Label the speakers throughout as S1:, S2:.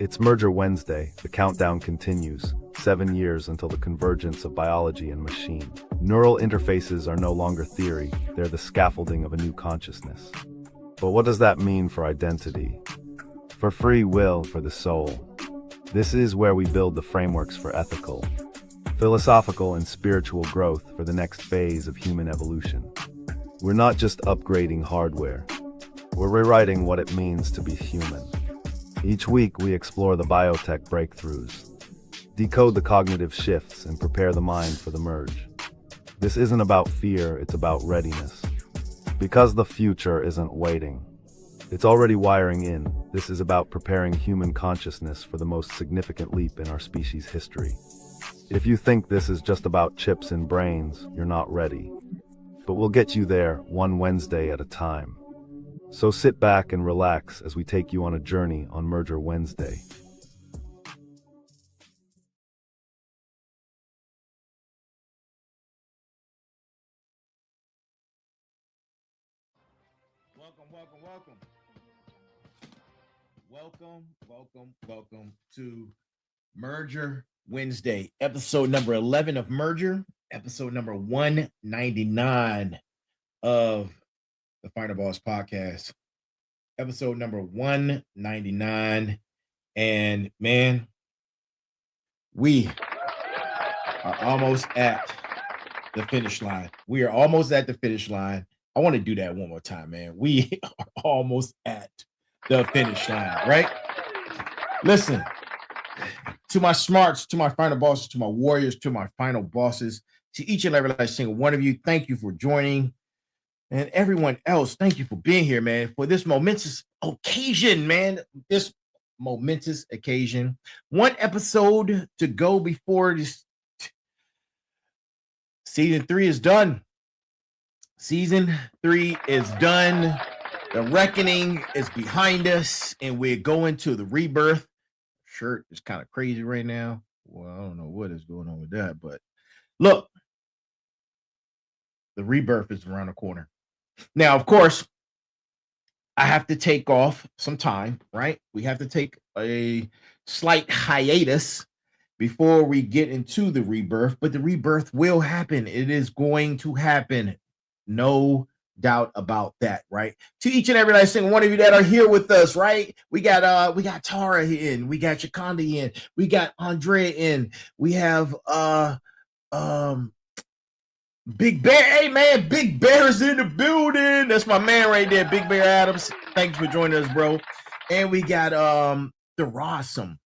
S1: It's Merger Wednesday. The countdown continues. 7 years until the convergence of biology and machine. Neural interfaces are no longer theory. They're the scaffolding of a new consciousness. But what does that mean for identity? For free will, for the soul? This is where we build the frameworks for ethical, philosophical, and spiritual growth for the next phase of human evolution. We're not just upgrading hardware. We're rewriting what it means to be human. Each week, we explore the biotech breakthroughs, decode the cognitive shifts, and prepare the mind for the merge. This isn't about fear, it's about readiness. Because the future isn't waiting. It's already wiring in. This is about preparing human consciousness for the most significant leap in our species' history. If you think this is just about chips and brains, you're not ready. But we'll get you there, one Wednesday at a time. So sit back and relax as we take you on a journey on Merger Wednesday.
S2: Welcome to Merger Wednesday, episode number 11 of Merger, episode number 199 of the Final Boss podcast, episode number 199. And man, we are almost at the finish line. We are almost at the finish line. I want to do that one more time, man. We are almost at the finish line, right? Listen, to my smarts, to my final bosses, to my warriors, to my final bosses, to each and every last single one of you, thank you for joining. And everyone else, thank you for being here, man, for this momentous occasion, man. This momentous occasion. One episode to go before this season 3 is done. Season 3 is done. The reckoning is behind us, and we're going to the rebirth. Shirt is kind of crazy right now. Well, I don't know what is going on with that, but look, the rebirth is around the corner. Now, of course, I have to take off some time, right? We have to take a slight hiatus before we get into the rebirth, but the rebirth will happen. It is going to happen. No doubt about that, right? To each and every last single one of you that are here with us, right? We got Tara in, we got Shakanda in, we got Andrea in, we have Big Bear. Hey man, Big Bear is in the building. That's my man right there, Big Bear Adams. Thanks for joining us, bro. And we got the Rossum.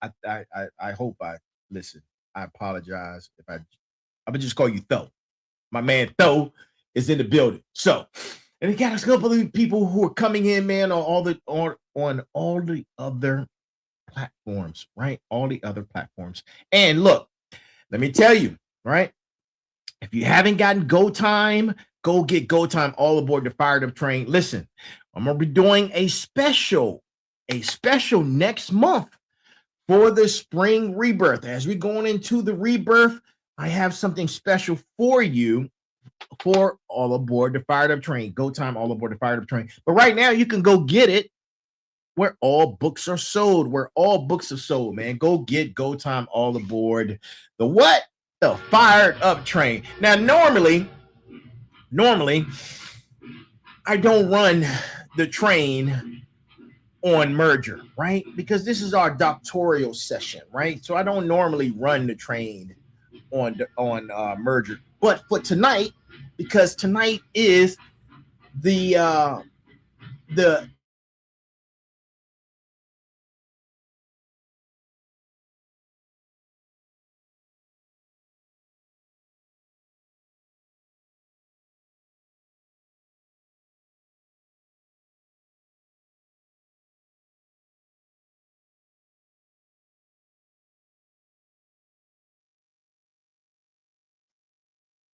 S2: I hope I listen. I apologize if I'm gonna just call you Tho. My man Tho is in the building. So, and we got a couple of people who are coming in, man, on all the other platforms, right? All the other platforms. And look, let me tell you, right? If you haven't gotten Go Time, go get Go Time all aboard the Fired Up train. Listen, I'm gonna be doing a special next month for the spring rebirth. As we're going into the rebirth, I have something special for you for all aboard the Fired Up train. Go Time all aboard the Fired Up train. But right now, you can go get it where all books are sold. Where all books are sold, man. Go get Go Time all aboard the what? The Fired Up train. Now, normally, I don't run the train on Merger, right? Because this is our doctoral session, right? So I don't normally run the train on Merger. But for tonight, because tonight is the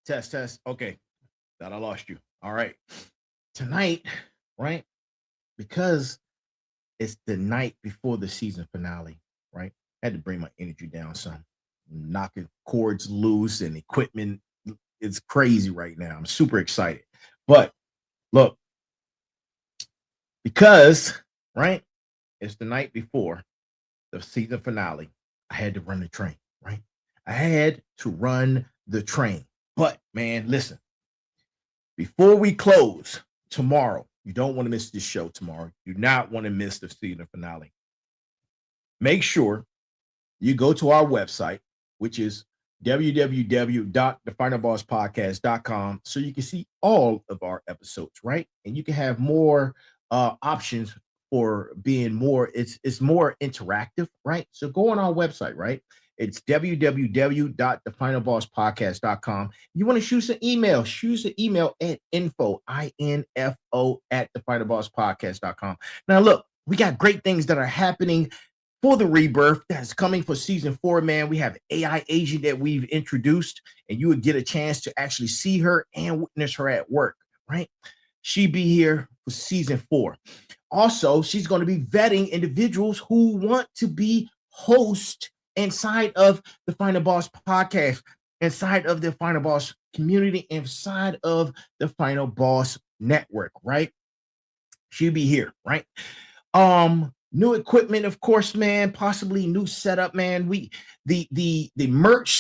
S2: test. Okay, thought I lost you. All right, tonight, right? Because it's the night before the season finale, right? I had to bring my energy down some. I'm knocking cords loose and equipment. It's crazy right now. I'm super excited. But look, because, right, it's the night before the season finale, I had to run the train, right? I had to run the train. But man, listen, before we close tomorrow, you don't want to miss this show tomorrow. You do not want to miss the season finale. Make sure you go to our website, which is www.thefinalbosspodcast.com, so you can see all of our episodes, right? And you can have more options for being more, it's more interactive, right? So go on our website, right? It's www.thefinalbosspodcast.com. You want to shoot an email at info, I-N-F-O, at thefinalbosspodcast.com. Now, look, we got great things that are happening for the rebirth that's coming for season 4, man. We have AI agent that we've introduced, and you would get a chance to actually see her and witness her at work, right? She be here for season 4. Also, she's going to be vetting individuals who want to be host inside of the Final Boss podcast, inside of the Final Boss community, inside of the Final Boss network, right? She'll be here, right? New equipment, of course, man, possibly new setup, man. The merch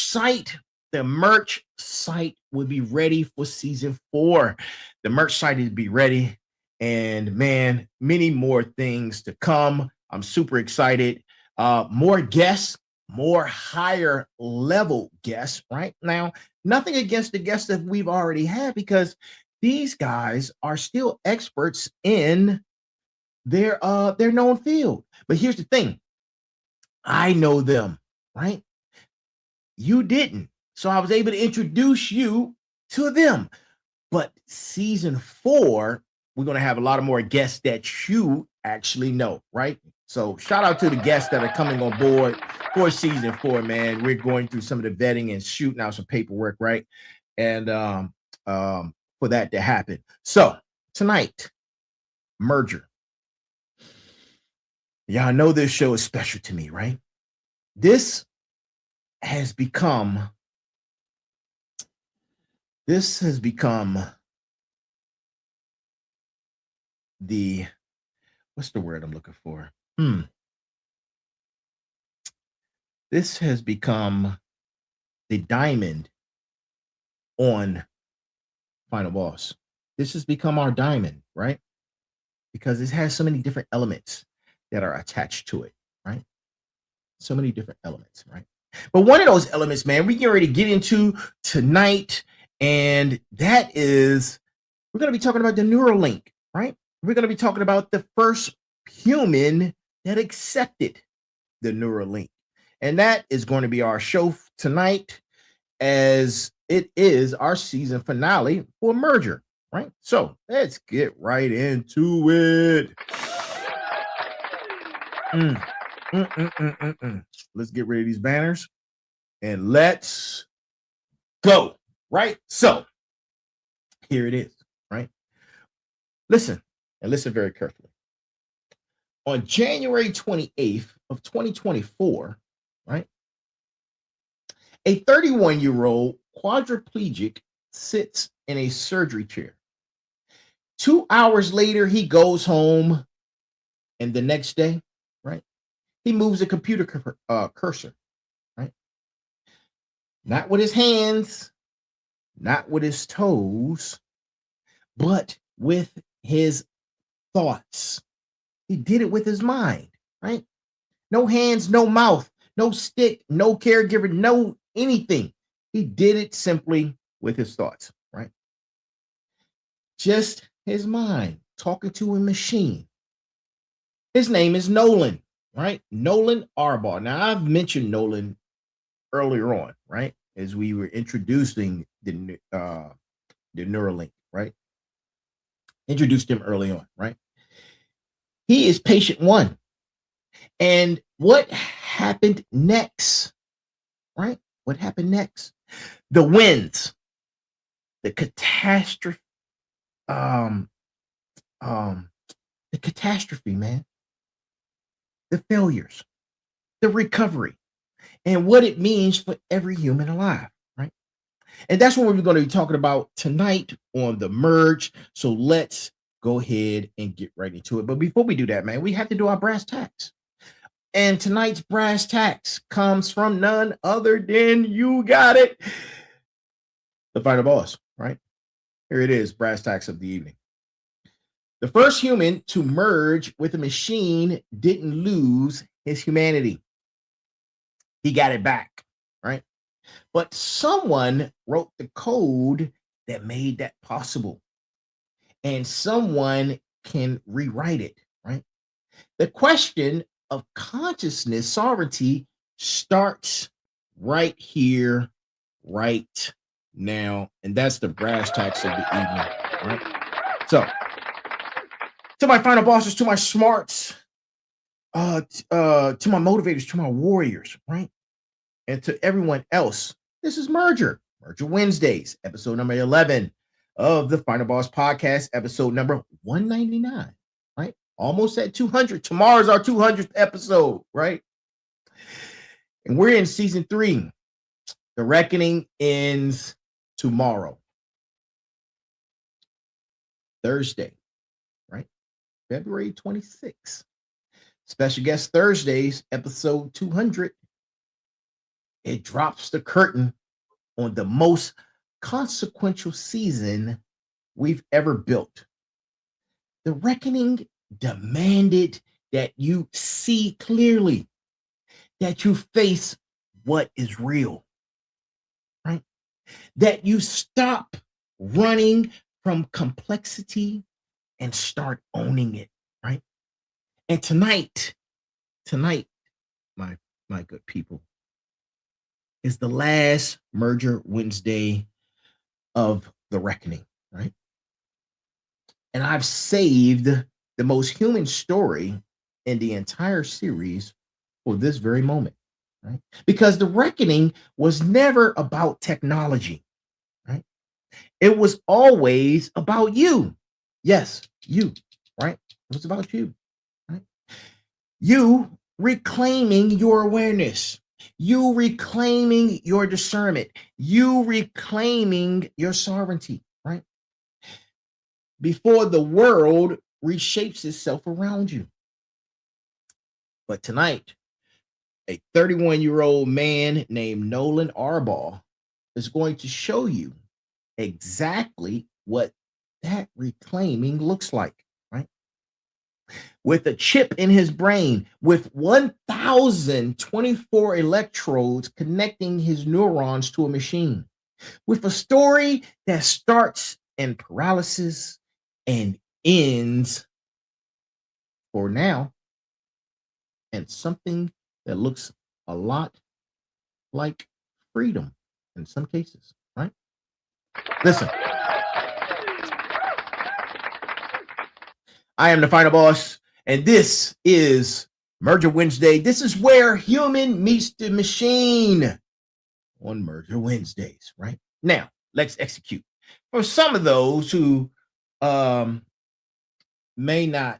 S2: site will be ready for season 4. The merch site will be ready, and man, many more things to come. I'm super excited. More guests, more higher level guests, right? Now, nothing against the guests that we've already had, because these guys are still experts in their known field. But here's the thing, I know them, right? You didn't. So I was able to introduce you to them. But season 4, we're going to have a lot of more guests that you actually know, right? So shout out to the guests that are coming on board for season 4, man. We're going through some of the vetting and shooting out some paperwork, right? And for that to happen. So tonight, Merger. Yeah, I know this show is special to me, right? This has become the, what's the word I'm looking for? This has become the diamond on Final Boss. This has become our diamond, right? Because it has so many different elements that are attached to it, right? So many different elements, right? But one of those elements, man, we can already get into tonight, and that is, we're going to be talking about the Neuralink, right? We're going to be talking about the first human that accepted the Neuralink. And that is going to be our show tonight, as it is our season finale for Merger, right? So let's get right into it. Let's get rid of these banners and let's go, right? So here it is, right? Listen, and listen very carefully. On January 28th of 2024, right, a 31-year-old quadriplegic sits in a surgery chair. 2 hours later, he goes home, and the next day, right, he moves a computer cursor, right? Not with his hands, not with his toes, but with his thoughts. He did it with his mind, right? No hands, no mouth, no stick, no caregiver, no anything. He did it simply with his thoughts, right? Just his mind talking to a machine. His name is Noland, right? Noland Arbaugh. Now, I've mentioned Noland earlier on, right? As we were introducing the Neuralink, right? Introduced him early on, right? He is patient 1. And what happened next, right? What happened next? The winds, the catastrophe, the catastrophe, man. The failures, the recovery, and what it means for every human alive, right? And that's what we're going to be talking about tonight on the Merge. So let's go ahead and get right into it. But before we do that, man, we have to do our brass tacks. And tonight's brass tacks comes from none other than, you got it, the final boss, right? Here it is, brass tacks of the evening. The first human to merge with a machine didn't lose his humanity. He got it back, right? But someone wrote the code that made that possible. And someone can rewrite it, right? The question of consciousness sovereignty starts right here, right now. And that's the brass tacks of the evening, right? So, to my final bosses, to my smarts, to my motivators, to my warriors, right? And to everyone else, this is Merger Wednesdays, episode number 11 of the Final Boss Podcast, episode number 199, right? Almost at 200. Tomorrow's our 200th episode, right? And we're in season 3. The reckoning ends tomorrow, Thursday, right? February 26th. Special guest Thursdays, episode 200. It drops the curtain on the most consequential season we've ever built. The reckoning demanded that you see clearly, that you face what is real, right? That you stop running from complexity and start owning it, right? And tonight, my good people, is the last Merger Wednesday of the reckoning, right? And I've saved the most human story in the entire series for this very moment, right? Because the reckoning was never about technology, right? It was always about you. Yes, you, right? It was about you, right? You reclaiming your awareness, you reclaiming your discernment, you reclaiming your sovereignty, right? Before the world reshapes itself around you. But tonight, a 31-year-old man named Noland Arbaugh is going to show you exactly what that reclaiming looks like, right? With a chip in his brain, with 1,024 electrodes connecting his neurons to a machine, with a story that starts in paralysis and ends, for now, and something that looks a lot like freedom in some cases, right? Listen, I am the final boss, and this is Merger Wednesday. This is where human meets the machine on Merger Wednesdays, right? Now, let's execute. For some of those who may not,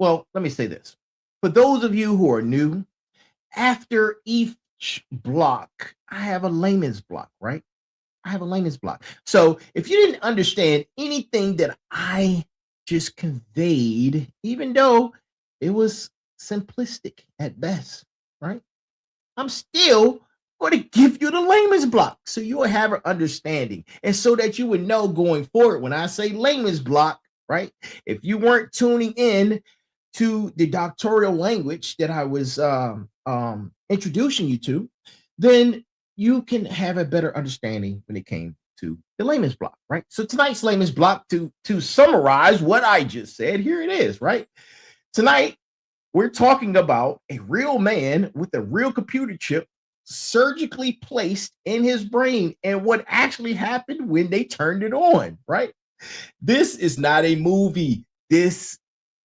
S2: well, let me say this. For those of you who are new, after each block, I have a layman's block, right? I have a layman's block. So if you didn't understand anything that I just conveyed, even though it was simplistic at best, right? I'm still going to give you the layman's block so you will have an understanding, and so that you would know going forward when I say layman's block, right? If you weren't tuning in to the doctoral language that I was introducing you to, then you can have a better understanding when it came to the layman's block, right? So tonight's layman's block, to summarize what I just said, here it is, right? Tonight, we're talking about a real man with a real computer chip surgically placed in his brain and what actually happened when they turned it on, right? This is not a movie. This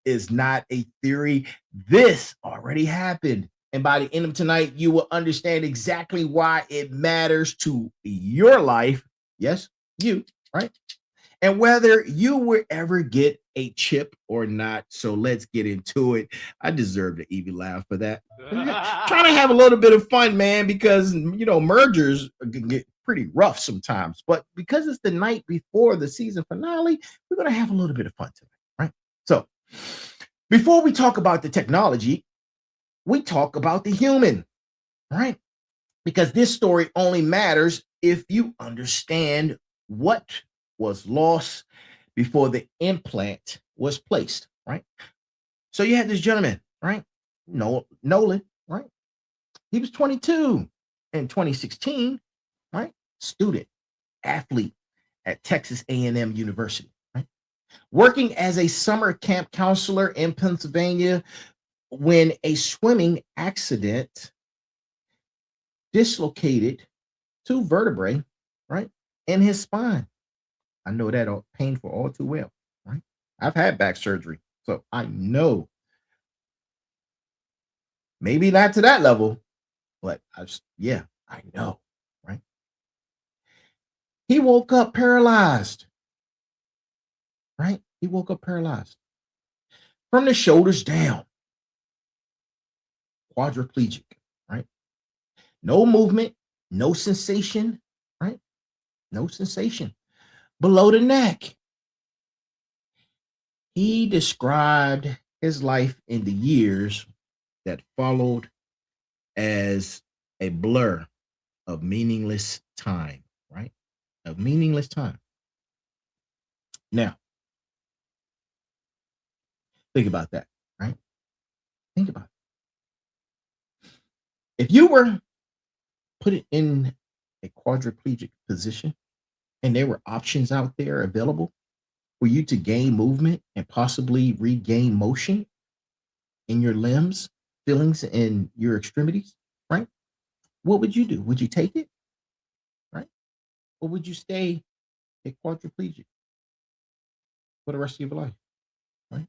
S2: is not a theory. This already happened. And by the end of tonight, you will understand exactly why it matters to your life. Yes, you, right? And whether you will ever get a chip or not. So let's get into it. I deserve the Evie laugh for that. Trying to have a little bit of fun, man, because, you know, mergers can get pretty rough sometimes. But because it's the night before the season finale, we're going to have a little bit of fun tonight, right? So before we talk about the technology, we talk about the human, right? Because this story only matters if you understand what was lost before the implant was placed, right? So you had this gentleman, right? Noland, right? He was 22 in 2016, right? Student, athlete at Texas A&M University, right? Working as a summer camp counselor in Pennsylvania when a swimming accident dislocated two vertebrae, right, in his spine. I know that painful all too well, right? I've had back surgery, so I know. Maybe not to that level, but yeah, I know, right? He woke up paralyzed, right? He woke up paralyzed from the shoulders down, quadriplegic, right? No movement, no sensation, right? No sensation below the neck. He described his life in the years that followed as a blur of meaningless time, right? Of meaningless time. Now, think about that, right? Think about it. If you were put it in a quadriplegic position and there were options out there available for you to gain movement and possibly regain motion in your limbs, feelings, and your extremities, right? What would you do? Would you take it, right? Or would you stay a quadriplegic for the rest of your life, right?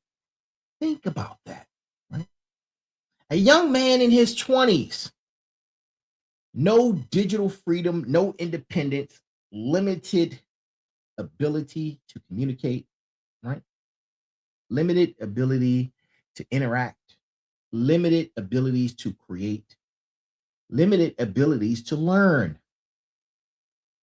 S2: Think about that, right? A young man in his 20s, no digital freedom, no independence, limited ability to communicate, right? Limited ability to interact, limited abilities to create, limited abilities to learn.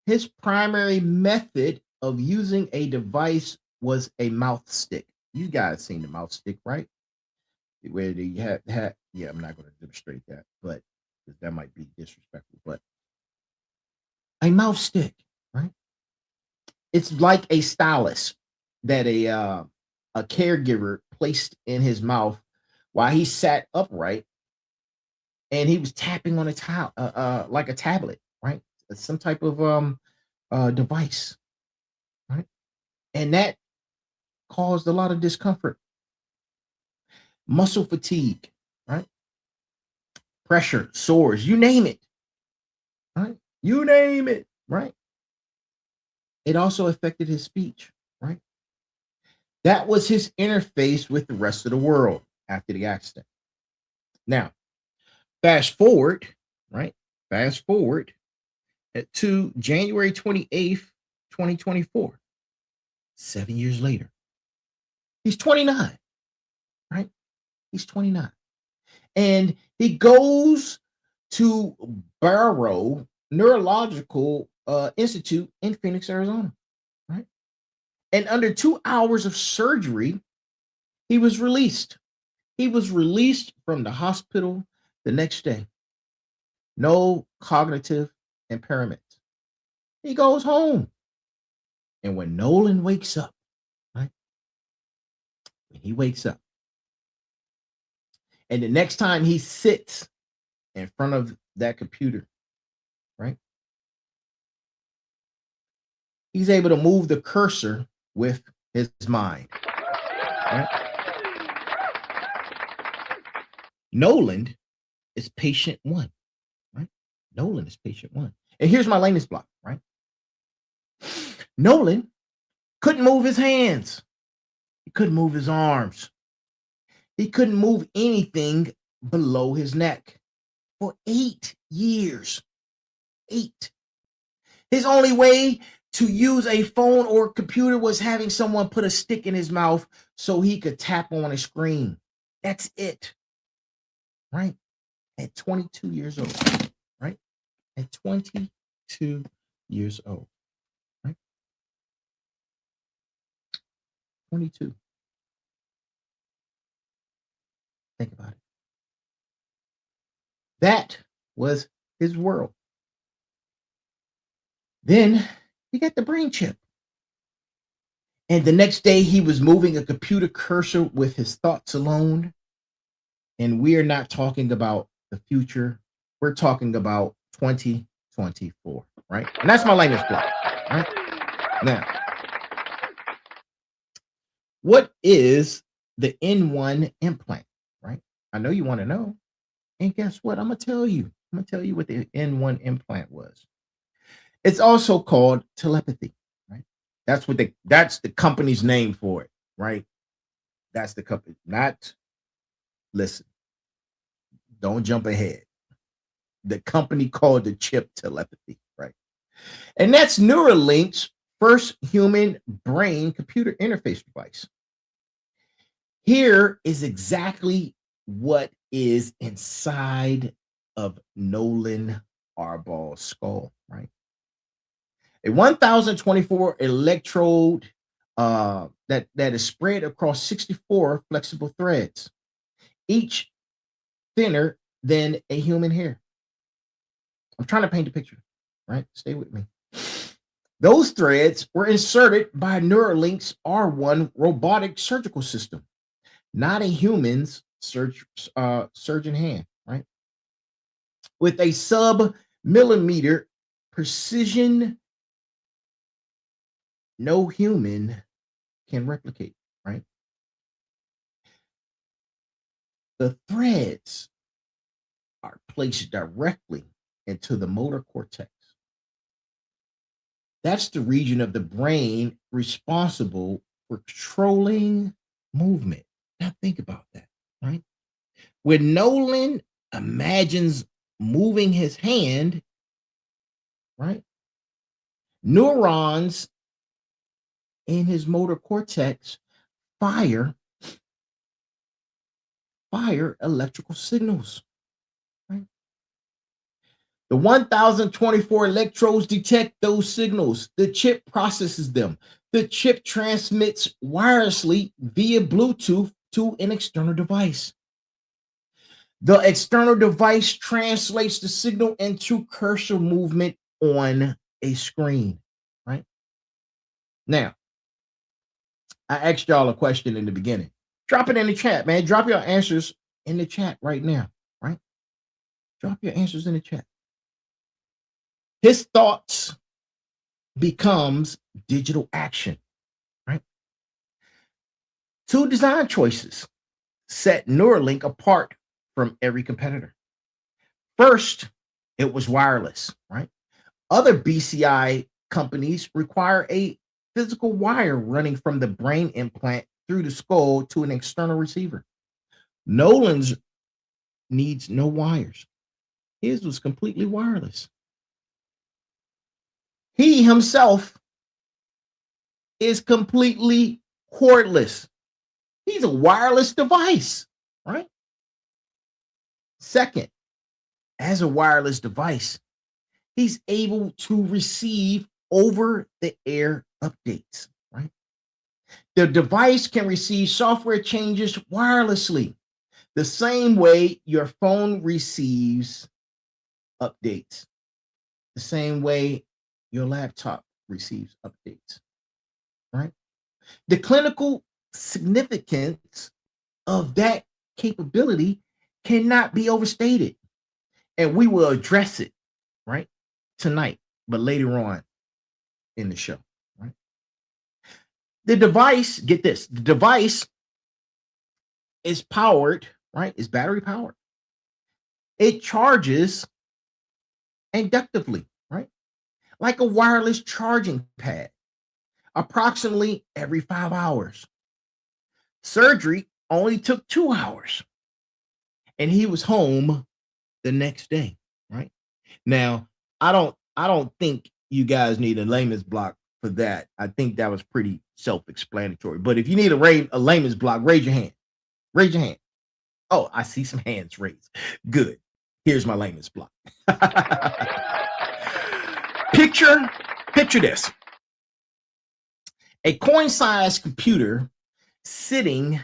S2: His primary method of using a device was a mouth stick. You guys seen the mouth stick, right? Where they had yeah, I'm not going to demonstrate that, but that might be disrespectful. But a mouth stick, right? It's like a stylus that a caregiver placed in his mouth while he sat upright and he was tapping on a tile, like a tablet, right? Some type of device, right? And that caused a lot of discomfort, muscle fatigue, right? Pressure, sores, you name it, right? You name it, right? It also affected his speech, right? That was his interface with the rest of the world after the accident. Now, fast forward, right? Fast forward to January 28th, 2024, 7 years later. He's 29, right? He's 29. And he goes to Barrow Neurological Institute in Phoenix, Arizona, right? And under 2 hours of surgery, he was released. He was released from the hospital the next day. No cognitive impairment. He goes home. And when Nolan wakes up, right? When he wakes up, and the next time he sits in front of that computer, right? He's able to move the cursor with his mind. Right? Noland is patient one, right? Nolan is patient one. And here's my latest block, right? Nolan couldn't move his hands. He couldn't move his arms. He couldn't move anything below his neck for 8 years. 8. His only way to use a phone or computer was having someone put a stick in his mouth so he could tap on a screen. That's it. Right? At 22 years old. Right? At 22 years old. Right? 22. Think about it. That was his world. Then he got the brain chip. And the next day he was moving a computer cursor with his thoughts alone. And we are not talking about the future. We're talking about 2024, right? And that's my latest block, right? Now, what is the N1 implant, right? I know you want to know. And guess what? I'm going to tell you. I'm going to tell you what the N1 implant was. It's also called telepathy, right? That's the company's name for it, right? That's the company. Not, listen, don't jump ahead. The company called the chip telepathy, right? And that's Neuralink's first human brain computer interface device. Here is exactly what is inside of Noland Arbaugh's skull, right? A 1024 electrode that is spread across 64 flexible threads, each thinner than a human hair. I'm trying to paint a picture, right? Stay with me. Those threads were inserted by Neuralink's R1 robotic surgical system, not a human's surgeon hand, right? With a sub-millimeter precision no human can replicate, right? The threads are placed directly into the motor cortex. That's the region of the brain responsible for controlling movement. Now think about that, right? When Nolan imagines moving his hand, right? Neurons in his motor cortex fire electrical signals, right? The 1024 electrodes detect those signals. The chip processes them. The chip transmits wirelessly via Bluetooth to an external device. The external device translates the signal into cursor movement on a screen, right? Now, I asked y'all a question in the beginning. Drop it in the chat, man. Drop your answers in the chat right now, right? Drop your answers in the chat. His thoughts becomes digital action, right? Two design choices set Neuralink apart from every competitor. First, it was wireless, right? Other BCI companies require a physical wire running from the brain implant through the skull to an external receiver. Nolan's needs no wires. His was completely wireless. He himself is completely cordless. He's a wireless device, right? Second, as a wireless device, he's able to receive over-the-air updates, right? The device can receive software changes wirelessly, the same way your phone receives updates, the same way your laptop receives updates, right? The clinical significance of that capability cannot be overstated, and we will address it, right, tonight, but later on in the show, right? The device, get this, the device is powered, right? It's battery powered. It charges inductively, right? Like a wireless charging pad, approximately every 5 hours. Surgery only took 2 hours, and he was home the next day, right? Now, I don't think you guys need a layman's block for that. I think that was pretty self-explanatory. But if you need a layman's block, raise your hand. Raise your hand. Oh, I see some hands raised. Good. Here's my layman's block. Picture this. A coin-sized computer sitting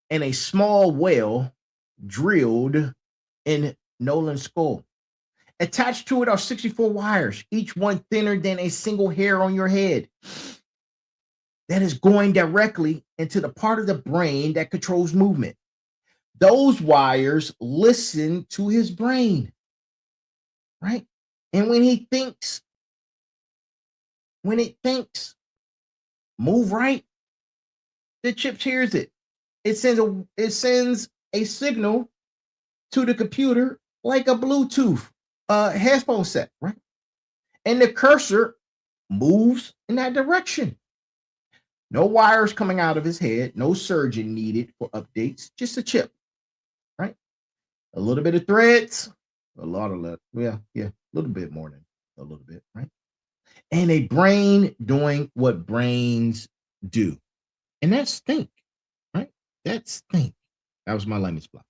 S2: in a small well drilled in Noland's skull. Attached to it are 64 wires, each one thinner than a single hair on your head. That is going directly into the part of the brain that controls movement. Those wires listen to his brain, right? And when it thinks, move right, the chip hears it. It sends a signal to the computer like a Bluetooth headphone set, right? And the cursor moves in that direction. No wires coming out of his head, no surgeon needed for updates, just a chip, right? A little bit of threads, a lot of that. Yeah, a little bit more than a little bit, right? And a brain doing what brains do. And that's think, right? That's think. That was my layman's block.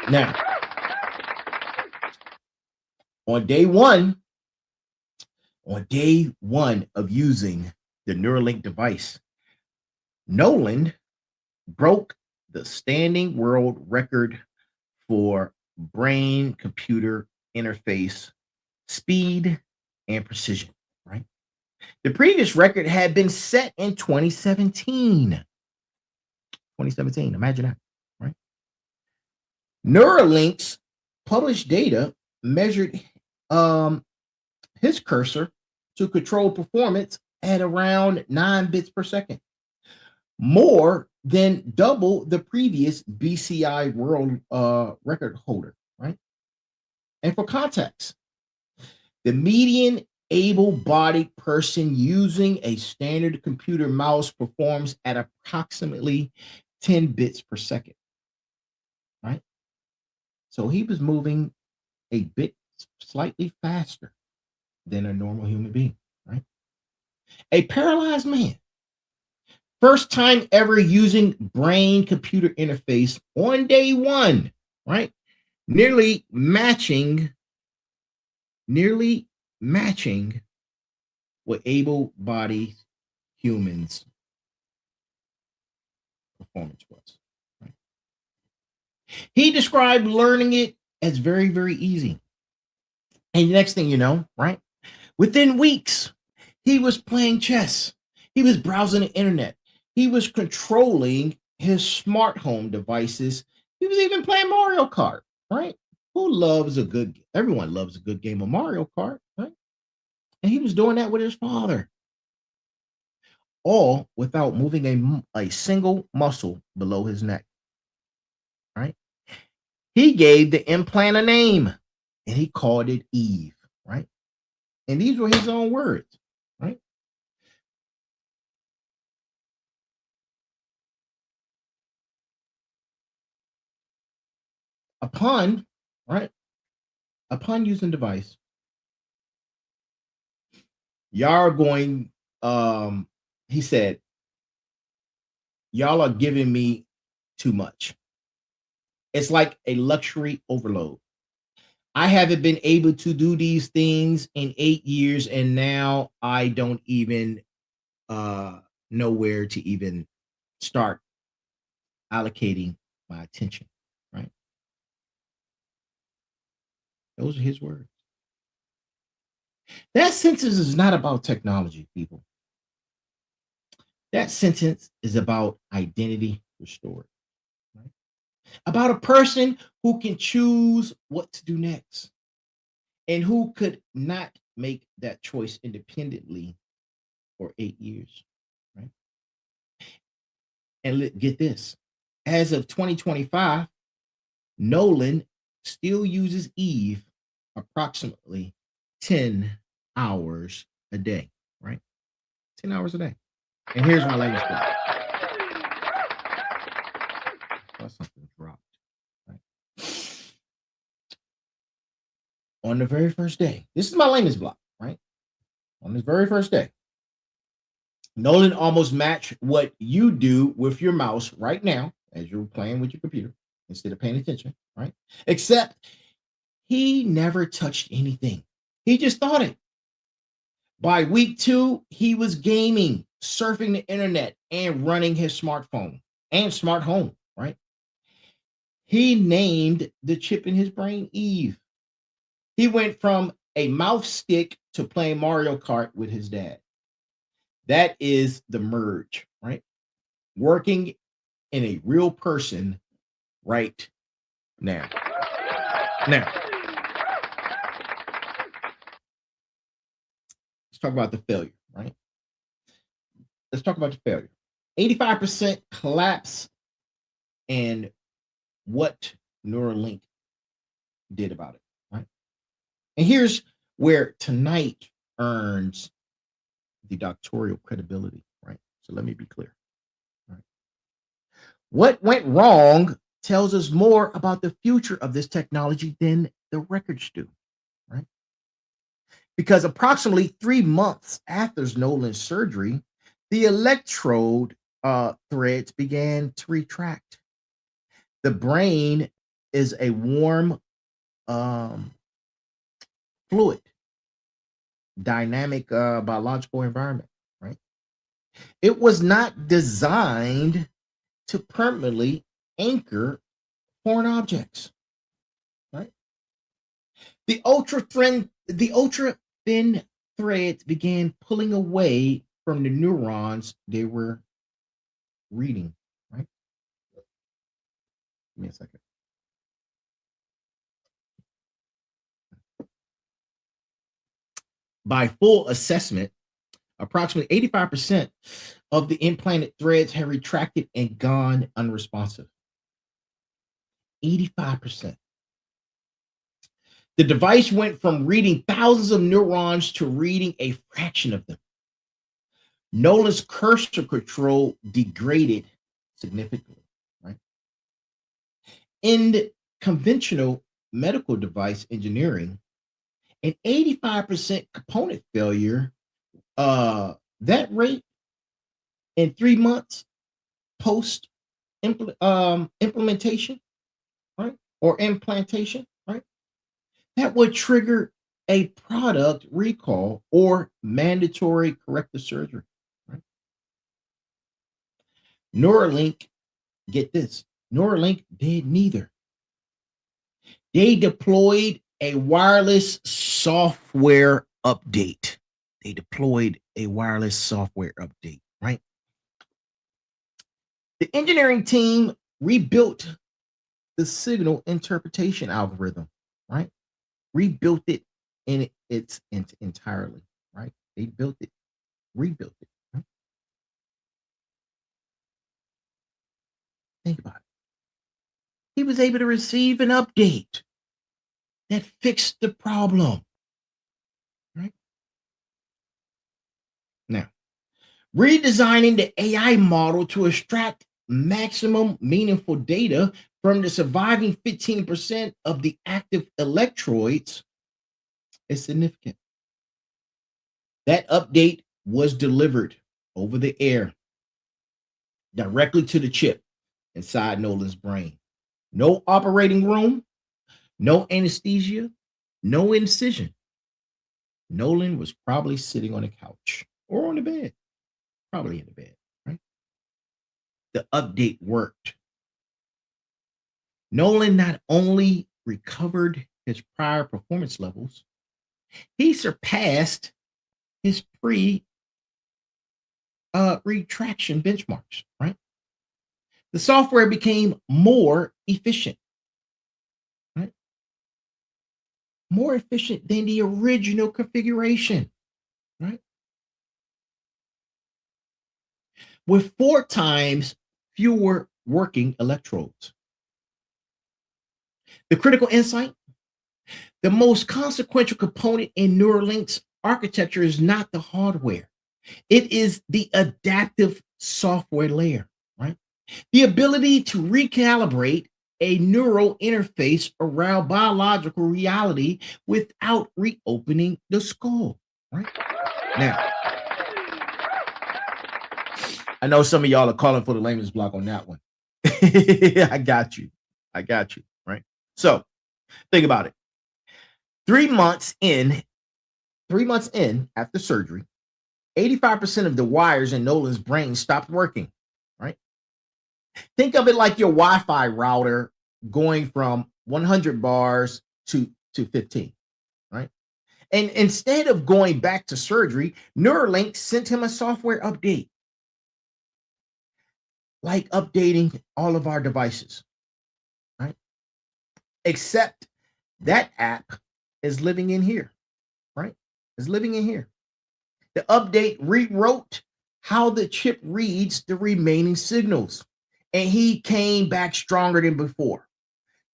S2: Now, on day one of using the Neuralink device, Noland broke the standing world record for brain-computer interface speed and precision, right? The previous record had been set in 2017. Imagine that, right? Neurolinks published data measured his cursor to control performance at around 9 bits per second, more than double the previous BCI world record holder, right? And for context, the median able-bodied person using a standard computer mouse performs at approximately 10 bits per second, right? So he was moving a bit slightly faster than a normal human being, right? A paralyzed man, first time ever using brain-computer interface on day one, right? Nearly matching what able-bodied humans' performance was. Right? He described learning it as very, very easy. And the next thing you know, right? Within weeks, he was playing chess. He was browsing the internet. He was controlling his smart home devices. He was even playing Mario Kart, right? Everyone loves a good game of Mario Kart, right? And he was doing that with his father, all without moving a single muscle below his neck, right? He gave the implant a name, and he called it Eve, right? And these were his own words, right? Upon using the device, y'all are going, he said, y'all are giving me too much. It's like a luxury overload. I haven't been able to do these things in 8 years, and now I don't even know where to even start allocating my attention, right? Those are his words. That sentence is not about technology, people. That sentence is about identity restored, right? About a person who can choose what to do next and who could not make that choice independently for 8 years, right? And get this, as of 2025, Noland still uses Eve approximately 10 hours a day, right? 10 hours a day. And here's my latest book. Something dropped. Right? On the very first day, this is my latest block, right? On this very first day, Noland almost matched what you do with your mouse right now as you're playing with your computer instead of paying attention, right? Except he never touched anything. He just thought it. By week 2, he was gaming, surfing the internet, and running his smartphone and smart home, right? He named the chip in his brain Eve. He went from a mouth stick to playing Mario Kart with his dad. That is the merge, right? Working in a real person right now. Now, let's talk about the failure, right? Let's talk about the failure. 85% collapse and what Neuralink did about it, right? And here's where tonight earns the doctoral credibility, right? So let me be clear. Right? What went wrong tells us more about the future of this technology than the records do, right? Because approximately 3 months after Noland's surgery, the electrode threads began to retract. The brain is a warm fluid, dynamic biological environment, right? It was not designed to permanently anchor foreign objects, right? The ultra thin threads began pulling away from the neurons they were reading, right? Give me a second. By full assessment, approximately 85% of the implanted threads have retracted and gone unresponsive. 85%. The device went from reading thousands of neurons to reading a fraction of them. Noland's cursor control degraded significantly, right? In conventional medical device engineering, an 85% component failure, that rate in 3 months post implementation, right? Or implantation, right? That would trigger a product recall or mandatory corrective surgery, right? Neuralink, get this, Neuralink did neither. They deployed a wireless software update. Right? The engineering team rebuilt the signal interpretation algorithm, right? Rebuilt it in its entirely, right? They built it, rebuilt it. Right? Think about it. He was able to receive an update that fixed the problem, right? Now, redesigning the AI model to extract maximum meaningful data from the surviving 15% of the active electrodes is significant. That update was delivered over the air directly to the chip inside Noland's brain. No operating room, no anesthesia, no incision. Noland was probably sitting on a couch or on the bed, probably in the bed, right? The update worked. Noland not only recovered his prior performance levels, he surpassed his pre retraction benchmarks, right? The software became more efficient, right? More efficient than the original configuration, right? With 4 times fewer working electrodes. The critical insight, the most consequential component in Neuralink's architecture is not the hardware. It is the adaptive software layer, right? The ability to recalibrate a neural interface around biological reality without reopening the skull, right? Now, I know some of y'all are calling for the layman's block on that one. I got you, right? So think about it. 3 months in after surgery, 85% of the wires in Noland's brain stopped working, right? Think of it like your Wi-Fi router going from 100 bars to 15, right? And instead of going back to surgery, Neuralink sent him a software update, like updating all of our devices, right? Except that app is living in here, right? Is living in here. The update rewrote how the chip reads the remaining signals, and he came back stronger than before.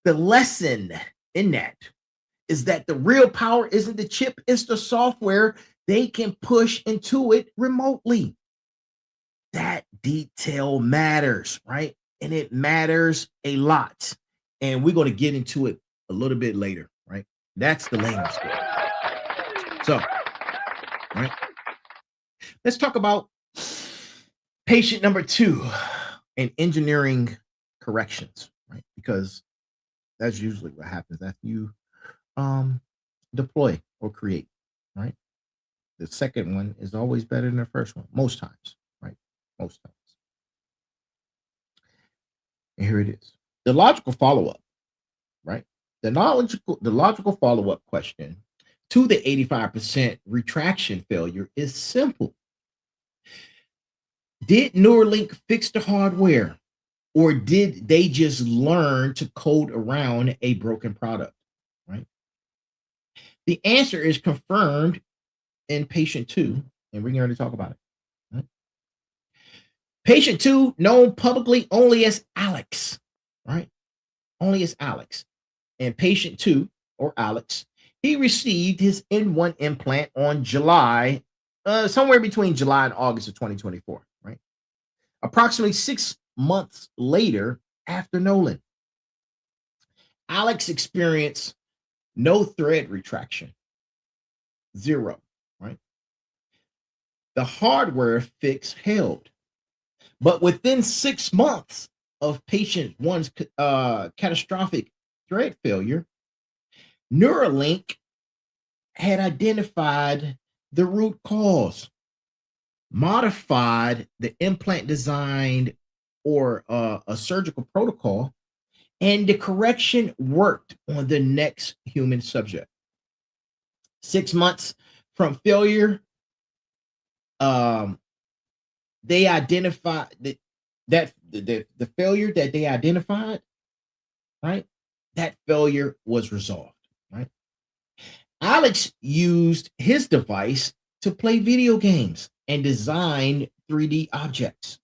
S2: The lesson in that is that the real power isn't the chip, it's the software they can push into it remotely. That detail matters, right? And it matters a lot. And we're going to get into it a little bit later, right? That's the layman's story. So, right? Let's talk about patient number 2 in engineering corrections, right? Because that's usually what happens after you deploy or create, right? The second one is always better than the first one, most times, right? Most times. And here it is. The logical follow-up, right? The logical follow-up question to the 85% retraction failure is simple. Did Neuralink fix the hardware, or did they just learn to code around a broken product, right? The answer is confirmed in patient 2, and we're going to talk about it. Right? Patient 2, known publicly only as Alex, right? Only as Alex. And patient 2, or Alex, he received his N1 implant on July, somewhere between July and August of 2024, right? Approximately 6 months later, after Noland, Alex experienced no thread retraction, 0, right? The hardware fix held, but within 6 months of patient 1's catastrophic thread failure, Neuralink had identified the root cause, modified the implant design or a surgical protocol, and the correction worked on the next human subject. 6 months from failure, they identified that the failure that they identified, right? That failure was resolved, right? Alex used his device to play video games and design 3D objects,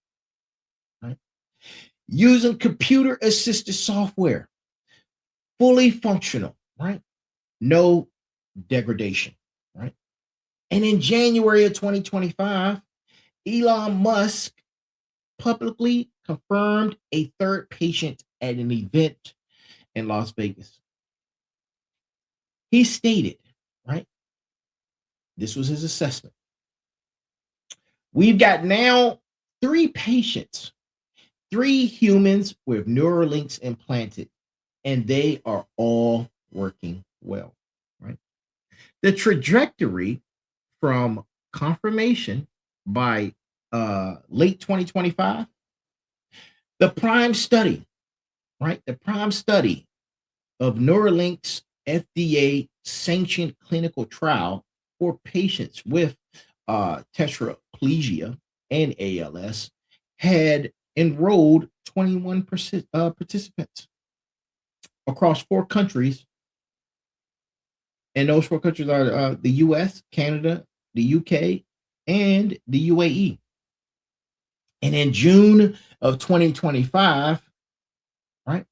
S2: right? Using computer-assisted software, fully functional, right? No degradation, right? And in January of 2025, Elon Musk publicly confirmed a third patient at an event in Las Vegas. He stated, right? This was his assessment. We've got now 3 patients, 3 humans with Neurolinks implanted, and they are all working well, right? The trajectory from confirmation by late 2025, the prime study, right? The prime study of Neuralink's FDA sanctioned clinical trial for patients with tetraplegia and ALS had enrolled 21 participants across 4 countries. And those 4 countries are the US, Canada, the UK, and the UAE. And in June of 2025, right,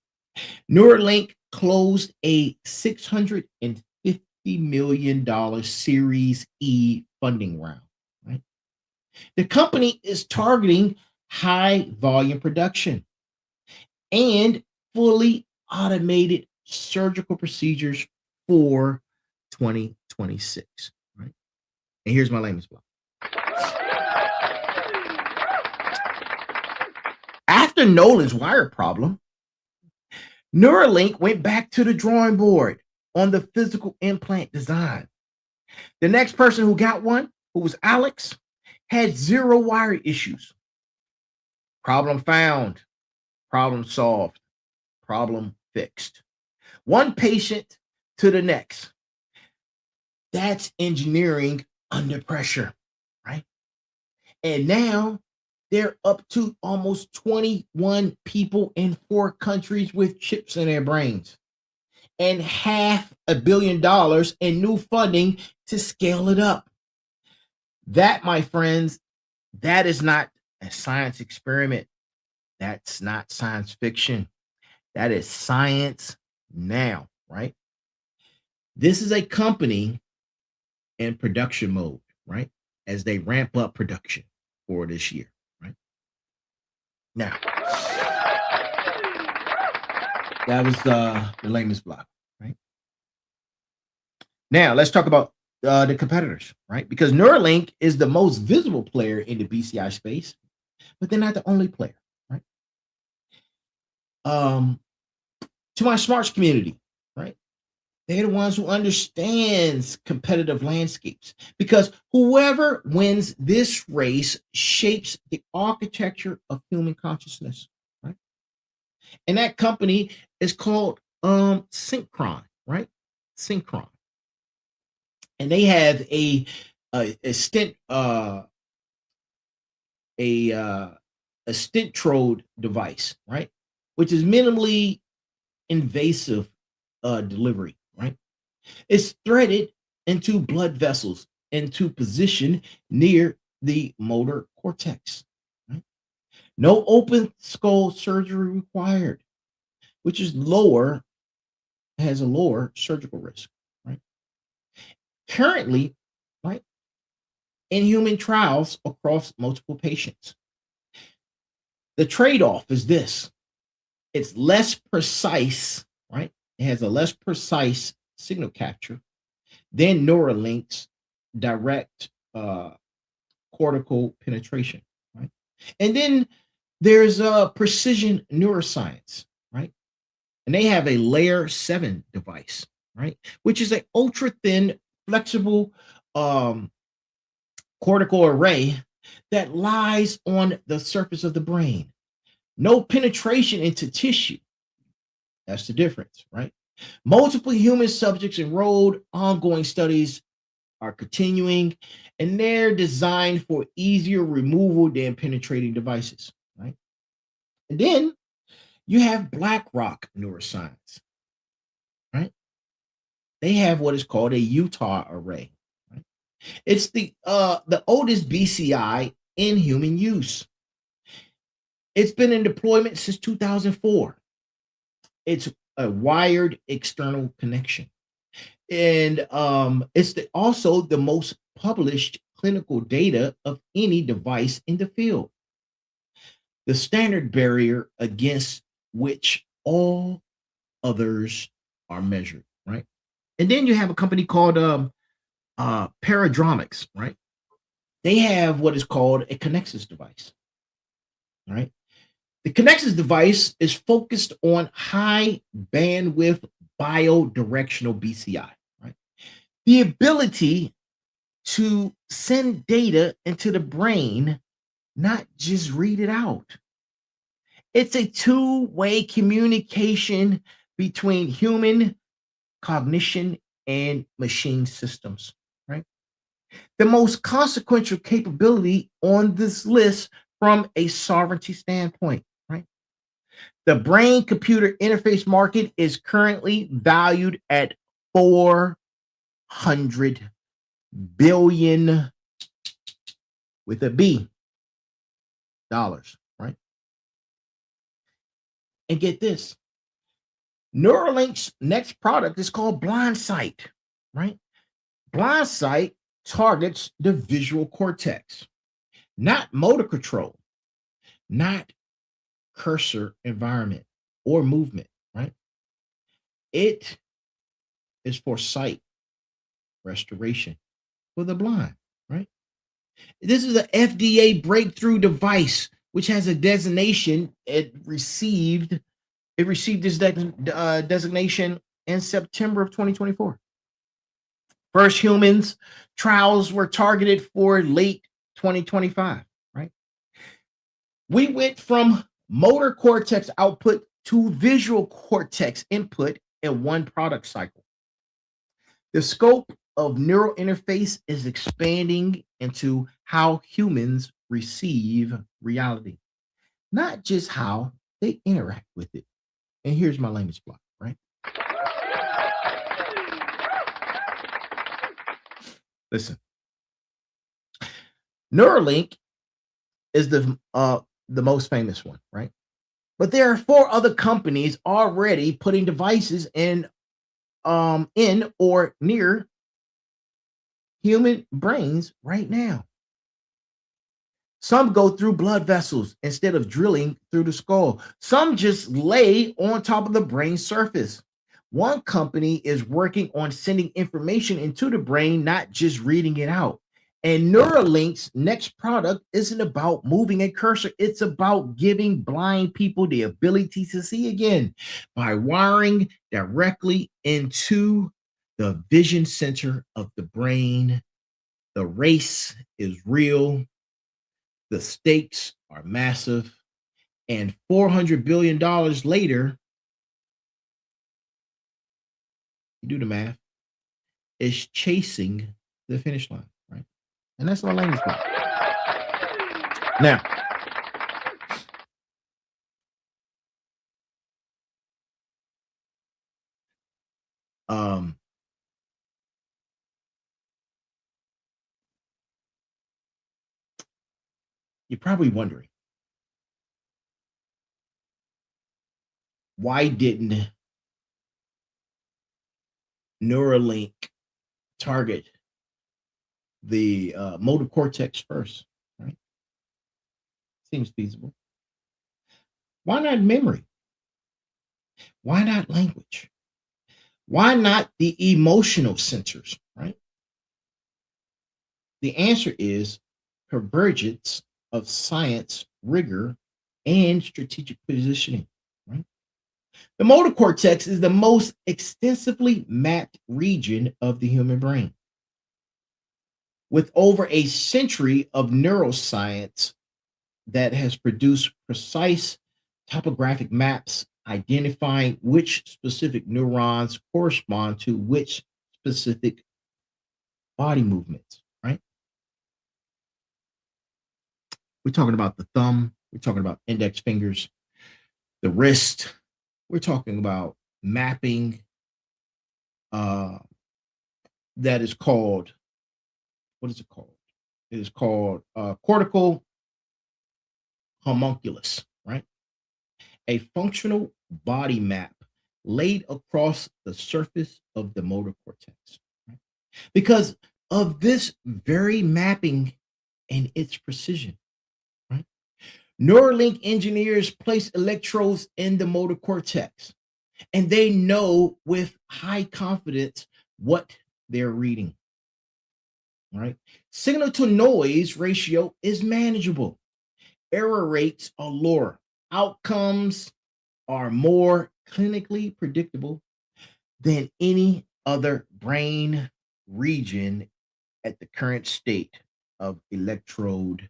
S2: Neuralink closed a $650 million Series E funding round, right? The company is targeting high volume production and fully automated surgical procedures for 2026, right? And here's my layman's block. After Noland's wire problem, Neuralink went back to the drawing board on the physical implant design. The next person who got one, who was Alex, had 0 wire issues. Problem found, problem solved, problem fixed. One patient to the next. That's engineering under pressure, right? And now they're up to almost 21 people in 4 countries with chips in their brains, and $500 million in new funding to scale it up. That, my friends, that is not a science experiment. That's not science fiction. That is science now, right? This is a company in production mode, right? As they ramp up production for this year, right? Now, that was the latest block, right? Now, let's talk about the competitors, right? Because Neuralink is the most visible player in the BCI space, but they're not the only player, right? To my smarts community, right? They're the ones who understands competitive landscapes, because whoever wins this race shapes the architecture of human consciousness, right? And that company is called Synchron, right? Synchron. And they have a stent stentrode device, right? Which is minimally invasive delivery, right? It's threaded into blood vessels into position near the motor cortex, right? No open skull surgery required, which is has a lower surgical risk, right? Currently, right, in human trials across multiple patients. The trade-off is this: it's less precise, right? It has a less precise signal capture than Neuralink's direct cortical penetration, right? And then there's precision neuroscience, right? And they have a layer 7 device, right? Which is an ultra thin, flexible cortical array that lies on the surface of the brain. No penetration into tissue. That's the difference, right? Multiple human subjects enrolled, ongoing studies are continuing, and they're designed for easier removal than penetrating devices, right? And then you have BlackRock Neuroscience, right? They have what is called a Utah array, right? It's the oldest BCI in human use. It's been in deployment since 2004. It's a wired external connection. And it's also the most published clinical data of any device in the field. The standard barrier against which all others are measured, right? And then you have a company called Paradromics, right? They have what is called a Connexus device, right? The Connexus device is focused on high bandwidth biodirectional BCI, right? The ability to send data into the brain, not just read it out. It's a two-way communication between human cognition and machine systems, right? The most consequential capability on this list from a sovereignty standpoint, right? The brain-computer interface market is currently valued at $400 billion with a B dollars, right? And get this, Neuralink's next product is called Blindsight, right? Blindsight targets the visual cortex, not motor control, not cursor environment or movement, right? It is for sight restoration for the blind, right? This is an FDA breakthrough device, which has a designation. It received this designation in September of 2024. First humans trials were targeted for late 2025, right? We went from motor cortex output to visual cortex input in one product cycle. The scope of neural interface is expanding into how humans receive reality, not just how they interact with it. And here's my language block, right? Listen, Neuralink is the most famous one, right? But there are 4 other companies already putting devices in or near human brains right now. Some go through blood vessels instead of drilling through the skull. Some just lay on top of the brain surface. One company is working on sending information into the brain, not just reading it out. And Neuralink's next product isn't about moving a cursor, it's about giving blind people the ability to see again by wiring directly into the vision center of the brain. The race is real, the stakes are massive, and $400 billion later, you do the math, is chasing the finish line, right? And that's my language block. Now, you're probably wondering, why didn't Neuralink target the motor cortex first, right? Seems feasible. Why not memory? Why not language? Why not the emotional centers, right? The answer is convergence of science, rigor, and strategic positioning, right? The motor cortex is the most extensively mapped region of the human brain. With over a century of neuroscience that has produced precise topographic maps identifying which specific neurons correspond to which specific body movements, right? We're talking about the thumb, we're talking about index fingers, the wrist, we're talking about mapping that is called, what is it called? It is called cortical homunculus, right? A functional body map laid across the surface of the motor cortex. Right? Because of this very mapping and its precision, right? Neuralink engineers place electrodes in the motor cortex, and they know with high confidence what they're reading. Right? Signal to noise ratio is manageable. Error rates are lower. Outcomes are more clinically predictable than any other brain region at the current state of electrode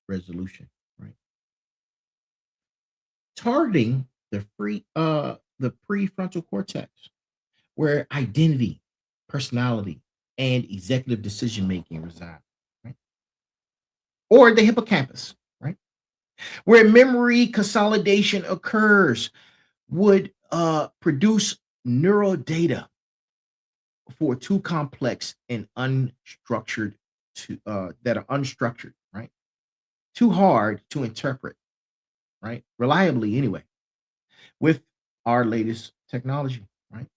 S2: resolution, right? Targeting the prefrontal cortex, where identity, personality, and executive decision making reside, right? Or the hippocampus, right? Where memory consolidation occurs, would produce neural data for too complex and unstructured that are unstructured, right? Too hard to interpret, right? Reliably anyway, with our latest technology, right?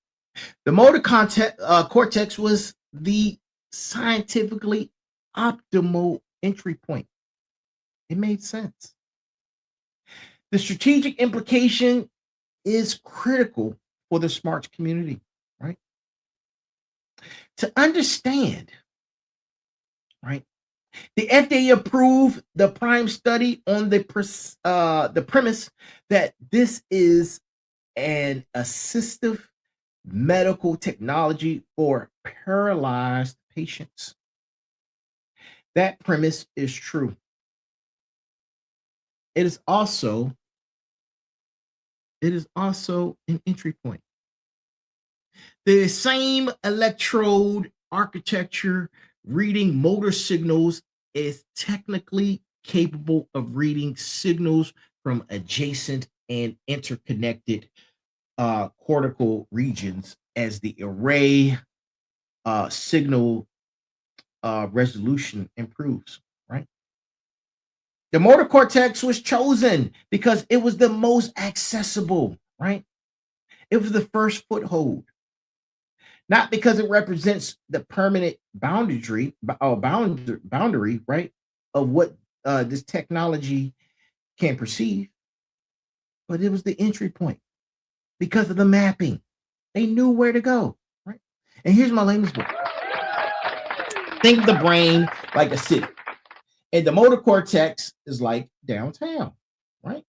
S2: The cortex was the scientifically optimal entry point. It made sense. The strategic implication is critical for the smarts community, right? To understand, right? The FDA approved the prime study on the premise that this is an assistive medical technology for paralyzed patients. That premise is true. It is also it is also an entry point. The same electrode architecture reading motor signals is technically capable of reading signals from adjacent and interconnected cortical regions as the array signal resolution improves, right? The motor cortex was chosen because it was the most accessible, right? It was the first foothold, not because it represents the permanent boundary, right, of what this technology can perceive, but it was the entry point because of the mapping. They knew where to go, right? And here's my latest book. Think of the brain like a city, and the motor cortex is like downtown, right?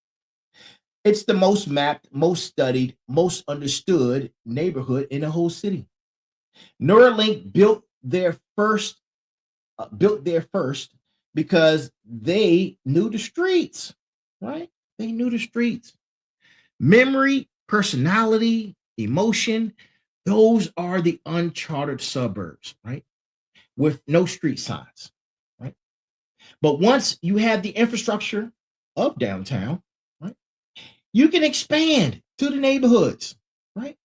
S2: It's the most mapped, most studied, most understood neighborhood in the whole city. Neuralink built there first because they knew the streets, right? They knew the streets. Memory, personality, emotion, those are the uncharted suburbs, right? With no street signs, right? But once you have the infrastructure of downtown, right, you can expand to the neighborhoods, right?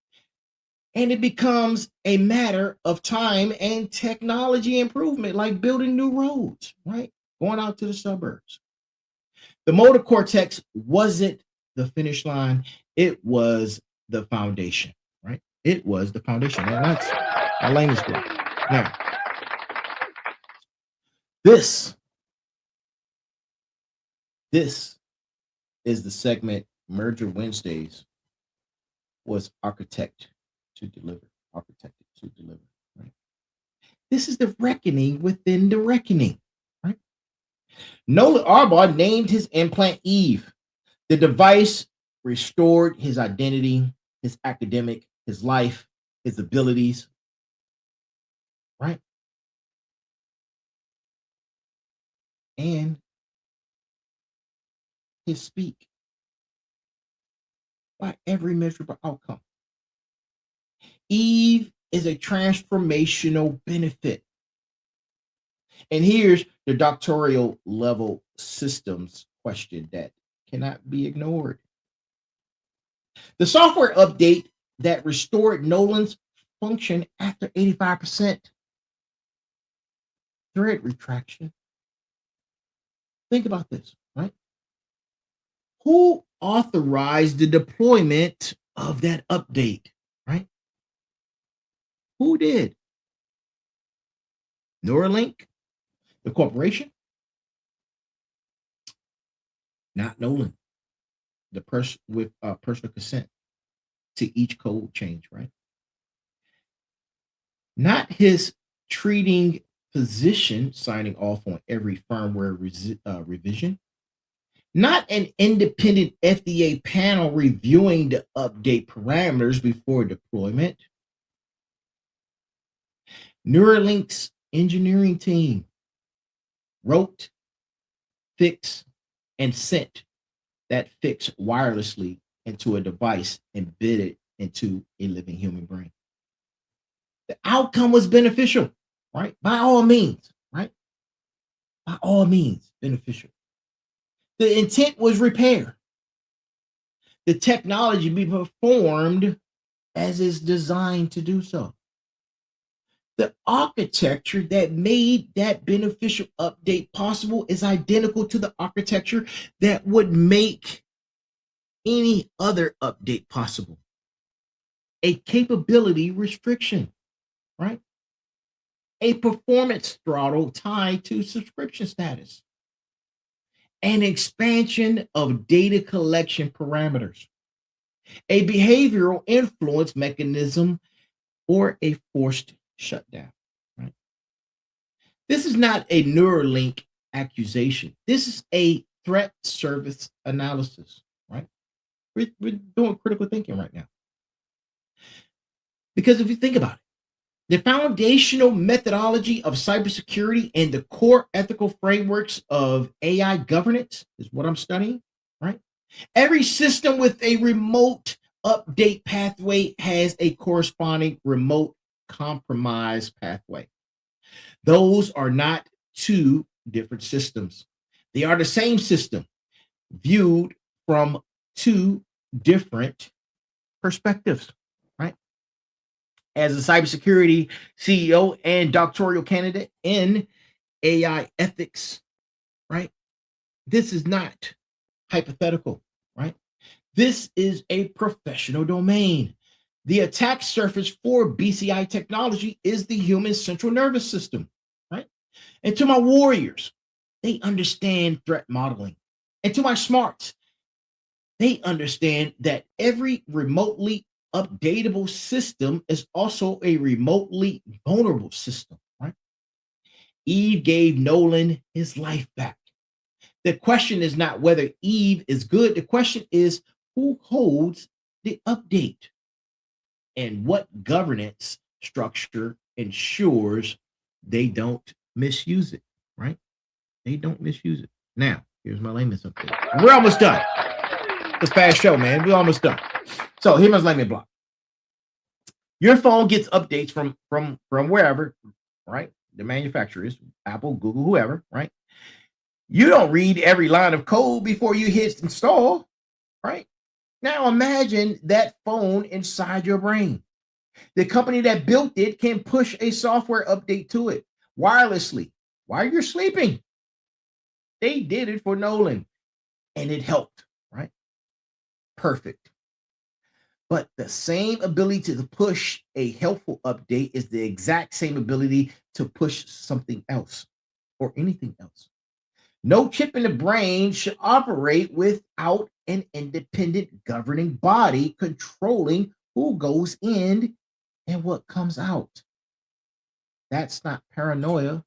S2: And it becomes a matter of time and technology improvement, like building new roads, right? Going out to the suburbs. The motor cortex wasn't the finish line, it was the foundation, right? It was the foundation. And that's my latest book. Now, this is the segment Merger Wednesdays was architected to deliver. Right? This is the reckoning within the reckoning, right? Noland Arbaugh named his implant Eve. The device restored his identity, his academic, his life, his abilities, right? And his speak by every measurable outcome. Eve is a transformational benefit. And here's the doctoral level systems question that cannot be ignored. The software update that restored Nolan's function after 85% thread retraction. Think about this, right? Who authorized the deployment of that update, right? Who did? Neuralink, the corporation? Not Nolan. The person with personal consent to each code change, right? Not his treating physician signing off on every firmware revision. Not an independent FDA panel reviewing the update parameters before deployment. Neuralink's engineering team wrote, fixed, and sent that fix wirelessly into a device embedded into a living human brain. The outcome was beneficial, right? By all means, right? By all means, beneficial. The intent was repair. The technology be performed as is designed to do so. The architecture that made that beneficial update possible is identical to the architecture that would make any other update possible. A capability restriction, right? A performance throttle tied to subscription status. An expansion of data collection parameters. A behavioral influence mechanism or a forced shutdown, right? This is not a Neuralink accusation. This is a threat service analysis, right? We're doing critical thinking right now. Because if you think about it, the foundational methodology of cybersecurity and the core ethical frameworks of AI governance is what I'm studying, right? Every system with a remote update pathway has a corresponding remote compromise pathway. Those are not two different systems. They are the same system viewed from two different perspectives, right? As a cybersecurity CEO and doctoral candidate in AI ethics, right? This is not hypothetical, right? This is a professional domain. The attack surface for BCI technology is the human central nervous system, right? And to my warriors, they understand threat modeling. And to my smarts, they understand that every remotely updatable system is also a remotely vulnerable system, right? Eve gave Nolan his life back. The question is not whether Eve is good. The question is who holds the update and what governance structure ensures they don't misuse it, right? They don't misuse it. Now, here's my layman's update. We're almost done. It's a fast show, man. We're almost done. So here's my layman block. Your phone gets updates from wherever, right? The manufacturers, Apple, Google, whoever, right? You don't read every line of code before you hit install, right? Now imagine that phone inside your brain. The company that built it can push a software update to it wirelessly while you're sleeping. They did it for Nolan and it helped, right? Perfect. But the same ability to push a helpful update is the exact same ability to push something else or anything else. No chip in the brain should operate without an independent governing body controlling who goes in and what comes out. That's not paranoia.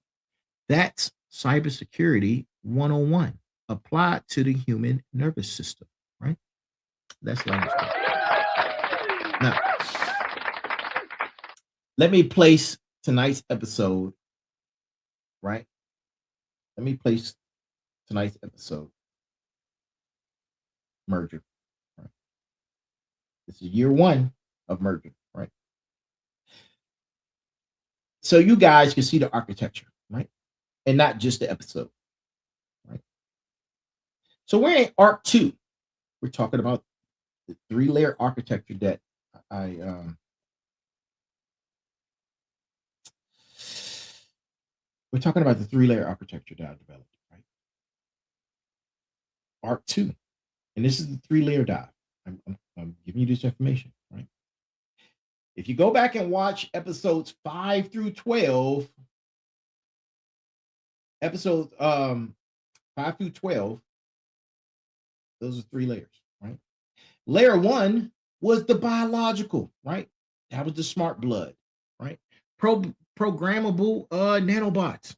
S2: That's cybersecurity 101 applied to the human nervous system, right? That's what I'm. Now, let me place tonight's episode, right? Let me place tonight's episode, merger. Right? This is year one of merger, right? So you guys can see the architecture, right? And not just the episode, right? So we're in arc 2. We're talking about the 3-layer architecture that we're talking about the 3-layer architecture that I developed, right? Arc 2. And this is the 3-layer dive. I'm giving you this information, right? If you go back and watch episodes 5 through 12, episodes 5 through 12, those are 3 layers, right? Layer 1 was the biological, right? That was the smart blood, right? Programmable nanobots,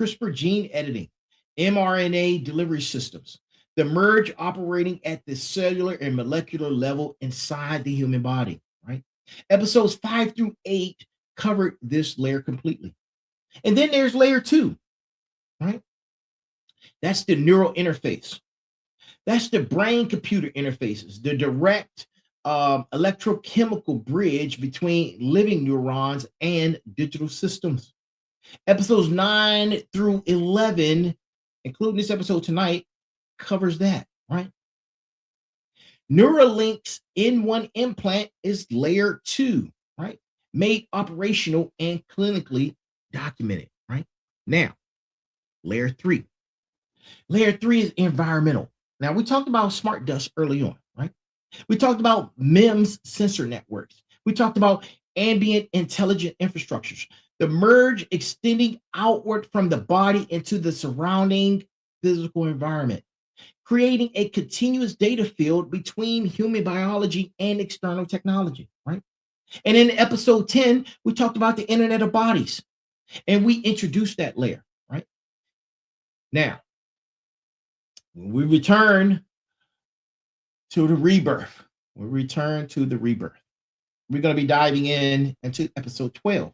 S2: CRISPR gene editing, mRNA delivery systems, the merge operating at the cellular and molecular level inside the human body, right? Episodes 5 through 8 covered this layer completely. And then there's layer 2, right? That's the neural interface. That's the brain-computer interfaces, the direct electrochemical bridge between living neurons and digital systems. Episodes 9 through 11, including this episode tonight, covers that, right? Neurolinks in one implant is layer 2, right? Made operational and clinically documented, right? Now, layer 3. Layer 3 is environmental. Now, we talked about smart dust early on, right? We talked about MEMS sensor networks. We talked about ambient intelligent infrastructures. The merge extending outward from the body into the surrounding physical environment, creating a continuous data field between human biology and external technology, right? And in episode 10, we talked about the Internet of Bodies, and we introduced that layer, right? Now, when we return to the rebirth, we're going to be diving into episode 12,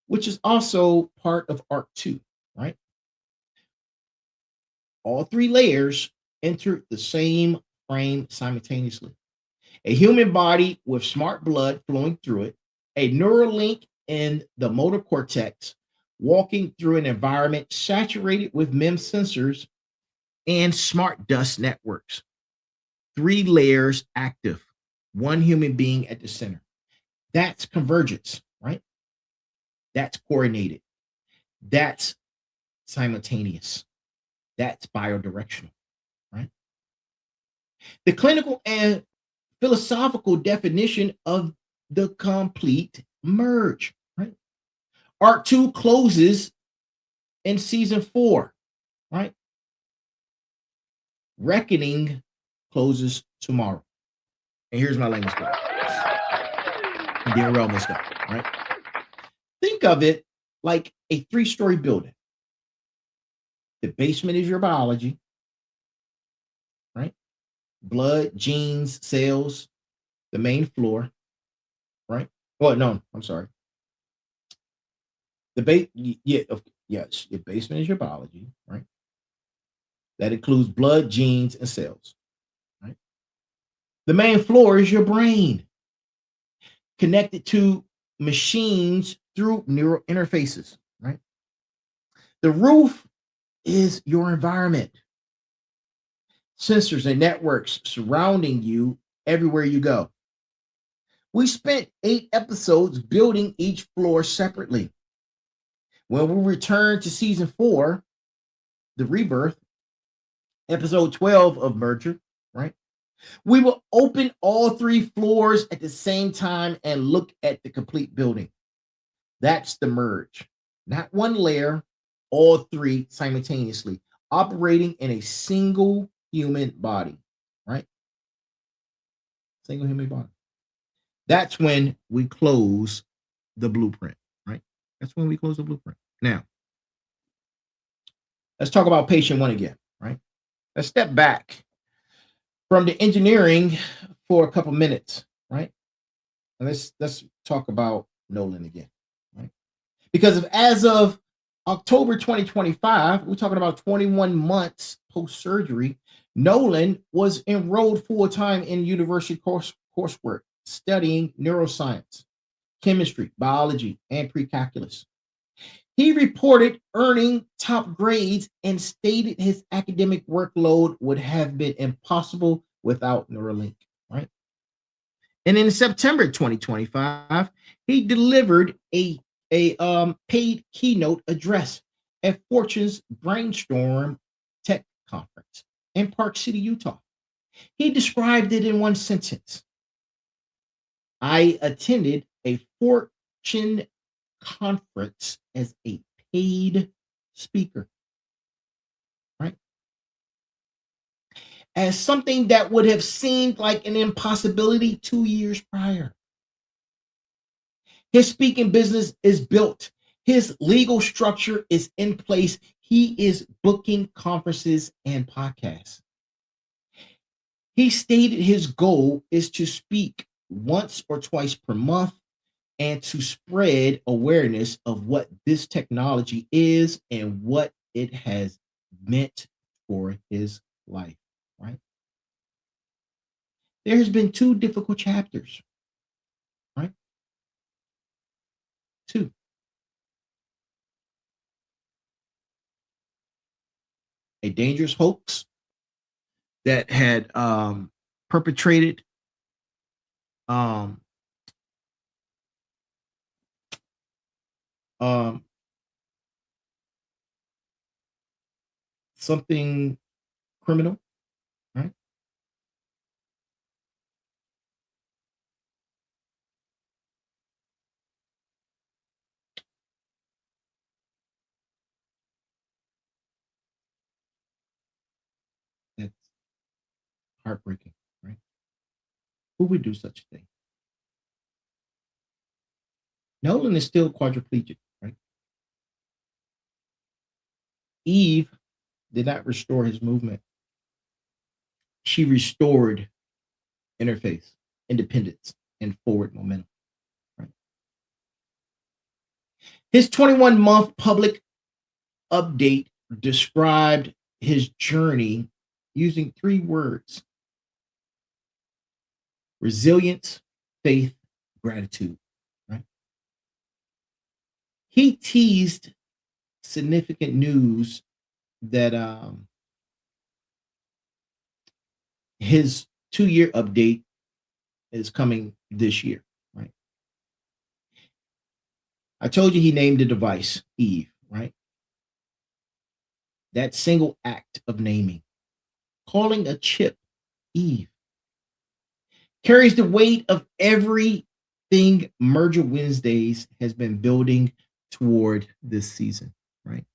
S2: which is also part of arc 2, right? All 3 layers enter the same frame simultaneously. A human body with smart blood flowing through it, a Neuralink in the motor cortex, walking through an environment saturated with MEM sensors and smart dust networks. 3 layers active, one human being at the center. That's convergence, right? That's coordinated. That's simultaneous. That's biodirectional, right? The clinical and philosophical definition of the complete merge, right? Arc 2 closes in season 4, right? Reckoning closes tomorrow. And here's my latest one. Derailment stuff, right? Think of it like a 3-story building. The basement is your biology, right? Blood, genes, cells, the main floor, right? Oh, no, I'm sorry. Yes, your basement is your biology, right? That includes blood, genes, and cells, right? The main floor is your brain, connected to machines through neural interfaces, right? The roof is your environment, sensors and networks surrounding you everywhere you go. We spent 8 episodes building each floor separately. When we return to season 4, the rebirth, episode 12 of Merger, right? We will open all 3 floors at the same time and look at the complete building. That's the merge. Not one layer, all 3 simultaneously, operating in a single human body, right? Single human body. That's when we close the blueprint, right? That's when we close the blueprint. Now, let's talk about patient 1 again, right? Let's step back from the engineering for a couple minutes, right? And let's talk about Noland again, right? Because as of October 2025, we're talking about 21 months post-surgery, Noland was enrolled full-time in university coursework, studying neuroscience, chemistry, biology, and pre-calculus. He reported earning top grades and stated his academic workload would have been impossible without Neuralink, right? And in September 2025, he delivered a paid keynote address at Fortune's Brainstorm Tech Conference in Park City, Utah. He described it in one sentence. I attended a Fortune conference as a paid speaker, right? As something that would have seemed like an impossibility 2 years prior. His speaking business is built. His legal structure is in place. He is booking conferences and podcasts. He stated his goal is to speak once or twice per month and to spread awareness of what this technology is and what it has meant for his life, right? There's been 2 difficult chapters, right? 2. A dangerous hoax that had perpetrated something criminal, right? That's heartbreaking, right? Who would do such a thing? Nolan is still quadriplegic, right? Eve did not restore his movement. She restored interface, independence, and forward momentum, right? His 21-month public update described his journey using 3 words: resilience, faith, gratitude. Right? He teased significant news that his 2-year update is coming this year. Right? I told you he named the device Eve. Right? That single act of naming, calling a chip Eve, carries the weight of everything Merger Wednesdays has been building toward this season, right?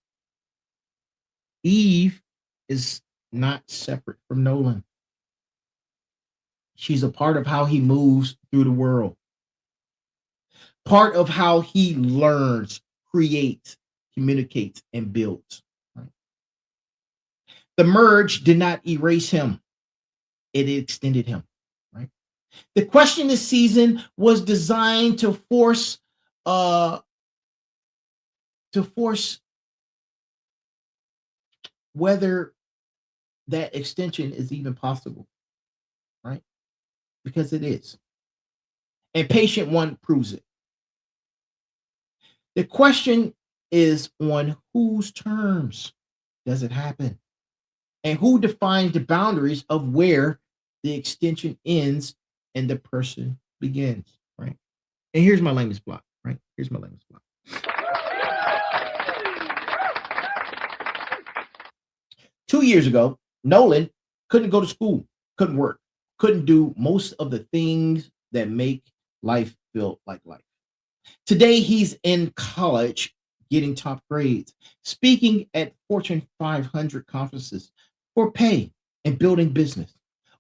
S2: Eve is not separate from Noland. She's a part of how he moves through the world, part of how he learns, creates, communicates, and builds. Right? The merge did not erase him, it extended him. Right? The question this season was designed to force whether that extension is even possible, right? Because it is. And patient one proves it. The question is, on whose terms does it happen? And who defines the boundaries of where the extension ends and the person begins, right? And here's my language block, right? Here's my language block. 2 years ago, Noland couldn't go to school, couldn't work, couldn't do most of the things that make life feel like life. Today, he's in college getting top grades, speaking at Fortune 500 conferences for pay and building business,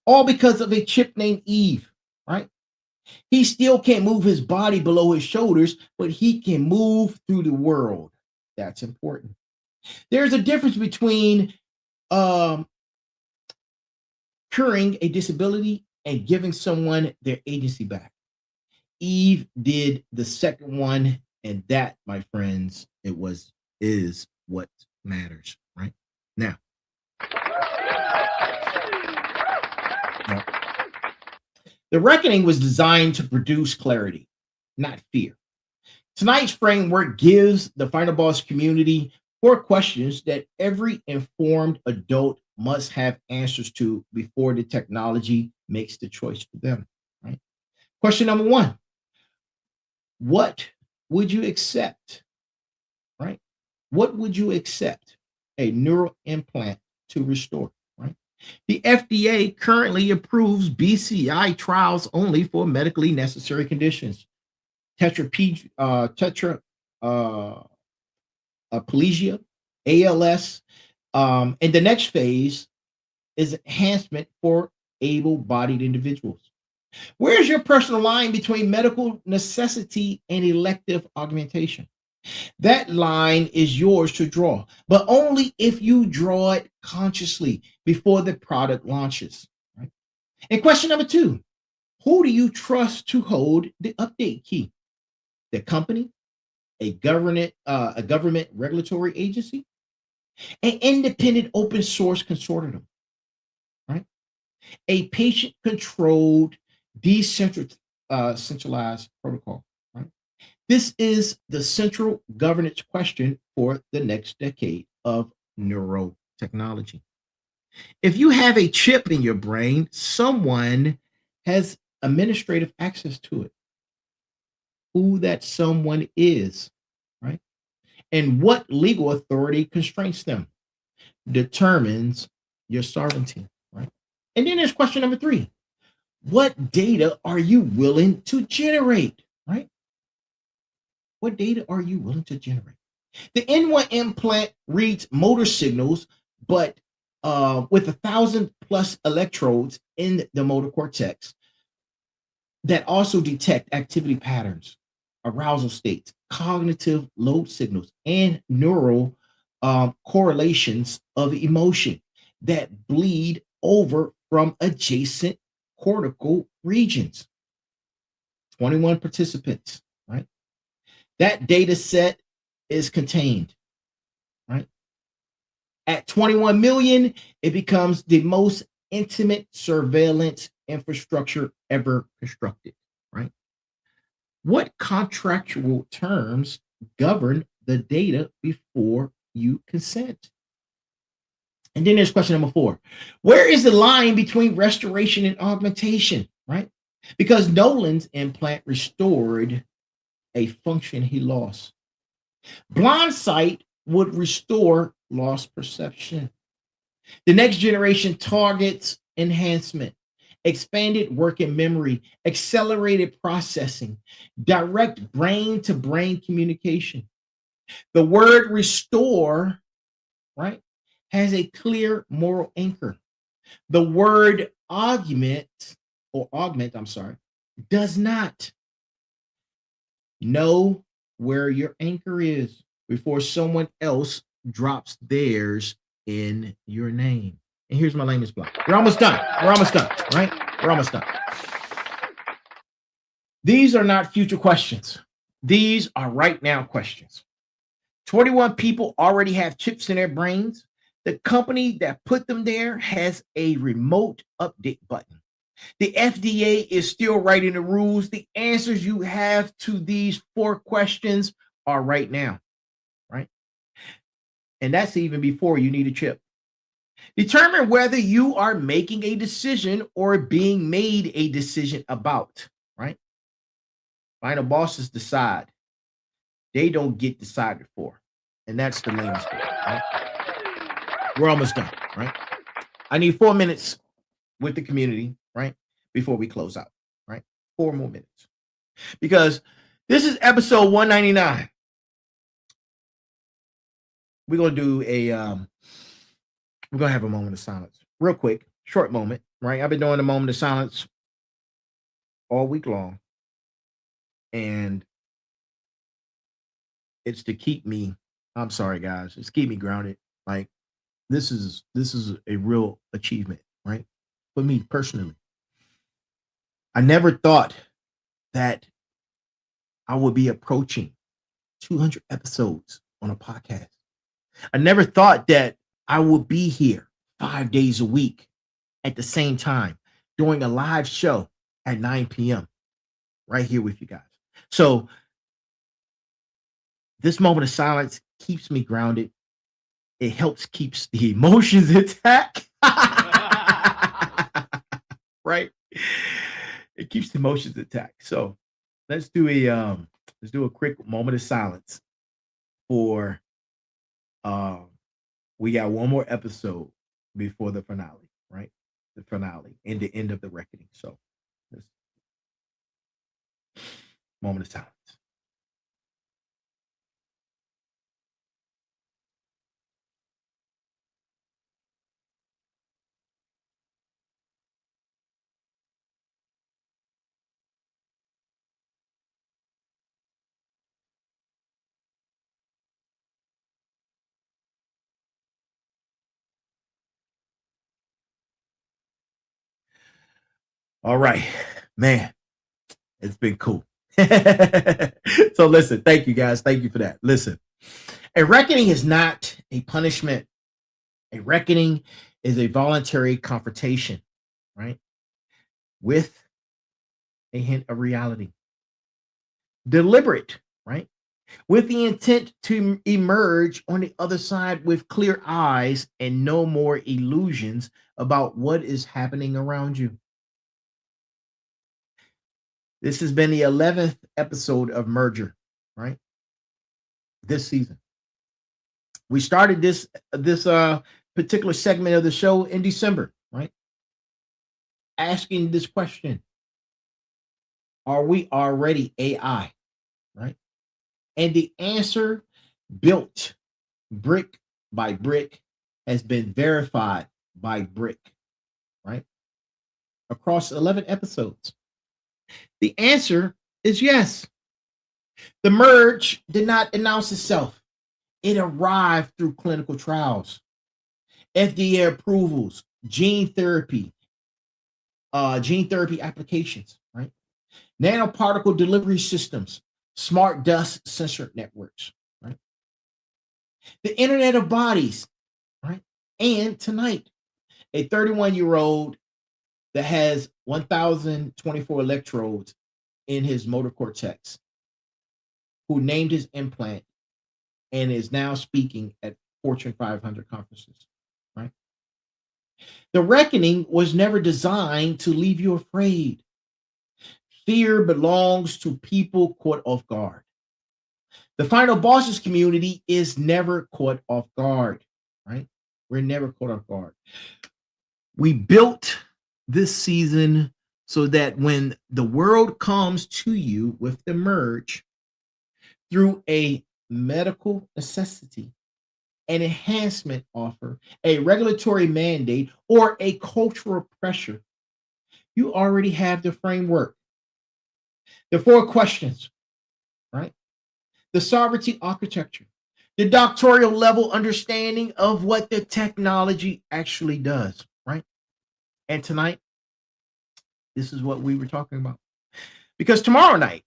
S2: all because of a chip named Eve, right? He still can't move his body below his shoulders, but he can move through the world. That's important. There's a difference between curing a disability and giving someone their agency back. Eve did the second one, and that, my friends, is what matters, right? Now, the reckoning was designed to produce clarity, not fear. Tonight's framework gives the Final Boss community 4 questions that every informed adult must have answers to before the technology makes the choice for them. Right? Question number 1: what would you accept? Right? What would you accept a neural implant to restore? Right? The FDA currently approves BCI trials only for medically necessary conditions. Tetraplegia, ALS, and the next phase is enhancement for able-bodied individuals. Where's your personal line between medical necessity and elective augmentation? That line is yours to draw, but only if you draw it consciously before the product launches. Right? And question number 2: who do you trust to hold the update key? The company, a government regulatory agency, an independent open source consortium, right? A patient-controlled, decentralized protocol, right? This is the central governance question for the next decade of neurotechnology. If you have a chip in your brain, someone has administrative access to it. Who that someone is, right? And what legal authority constrains them determines your sovereignty, right? And then there's question number 3: what data are you willing to generate, right? What data are you willing to generate? The N1 implant reads motor signals, but with 1,000+ electrodes in the motor cortex that also detect activity patterns, arousal states, cognitive load signals, and neural correlations of emotion that bleed over from adjacent cortical regions. 21 participants, right? That data set is contained, right? At 21 million, it becomes the most intimate surveillance infrastructure ever constructed, right? What contractual terms govern the data before you consent? And then there's question number 4. Where is the line between restoration and augmentation, right? Because Noland's implant restored a function he lost. Blind sight would restore lost perception. The next generation targets enhancement, expanded working memory, accelerated processing, direct brain to brain communication. The word restore, right, has a clear moral anchor. The word augment, does not. Know where your anchor is before someone else drops theirs in your name. And here's my lamest block. We're almost done. Right? We're almost done. These are not future questions. These are right now questions. 21 people already have chips in their brains. The company that put them there has a remote update button. The FDA is still writing the rules. The answers you have to these 4 questions are right now, right? And that's even before you need a chip. Determine whether you are making a decision or being made a decision about, right? Final bosses decide. They don't get decided for. And that's the lamest part, right? We're almost done, right? I need 4 minutes with the community, right? Before we close out, right? 4 more minutes. Because this is episode 199. We're going to do we're going to have a moment of silence. Real quick, short moment, right? I've been doing a moment of silence all week long. And it's to keep me, I'm sorry, guys. It's keep me grounded. Like, this is a real achievement, right? For me personally. I never thought that I would be approaching 200 episodes on a podcast. I never thought that I would be here 5 days a week at the same time doing a live show at 9 p.m. right here with you guys. So this moment of silence keeps me grounded. It helps keeps the emotions intact. Right? It keeps the emotions intact. So let's do a quick moment of silence for we got one more episode before the finale, right? The finale and the end of the reckoning. So let's moment of silence. All right, man, it's been cool. So listen, thank you guys. Thank you for that. Listen, a reckoning is not a punishment. A reckoning is a voluntary confrontation, right? With a hint of reality. Deliberate, right? With the intent to emerge on the other side with clear eyes and no more illusions about what is happening around you. This has been the 11th episode of Merger, right? This season. We started this particular segment of the show in December, right? Asking this question: are we already AI, right? And the answer, built brick by brick, has been verified by brick, right? Across 11 episodes. The answer is yes. The merge did not announce itself. It arrived through clinical trials, FDA approvals, gene therapy applications, right? Nanoparticle delivery systems, smart dust sensor networks, right? The Internet of Bodies, right? And tonight, a 31-year-old that has 1,024 electrodes in his motor cortex, who named his implant and is now speaking at Fortune 500 conferences, right? The reckoning was never designed to leave you afraid. Fear belongs to people caught off guard. The final bosses community is never caught off guard, right? We're never caught off guard. We built this season so that when the world comes to you with the merge through a medical necessity, an enhancement offer, a regulatory mandate, or a cultural pressure, you already have the framework. The 4 questions, right? The sovereignty architecture, the doctoral level understanding of what the technology actually does, right? And tonight, this is what we were talking about. Because tomorrow night,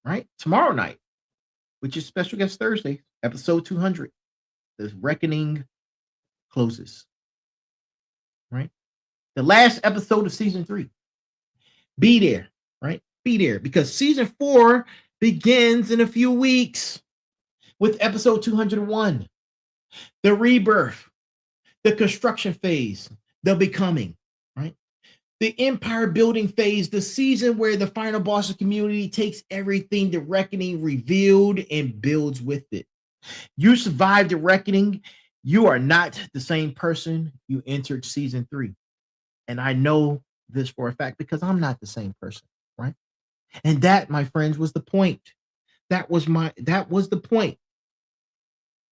S2: right? Tomorrow night, which is Special Guest Thursday, episode 200, the reckoning closes, right? The last episode of season 3. Be there, right? Be there, because season 4 begins in a few weeks with episode 201, the rebirth, the construction phase, the becoming, right? The empire building phase, the season where the final bosses community takes everything the reckoning revealed and builds with it. You survived the reckoning. You are not the same person you entered season 3. And I know this for a fact because I'm not the same person, right? And that, my friends, was the point. That was the point.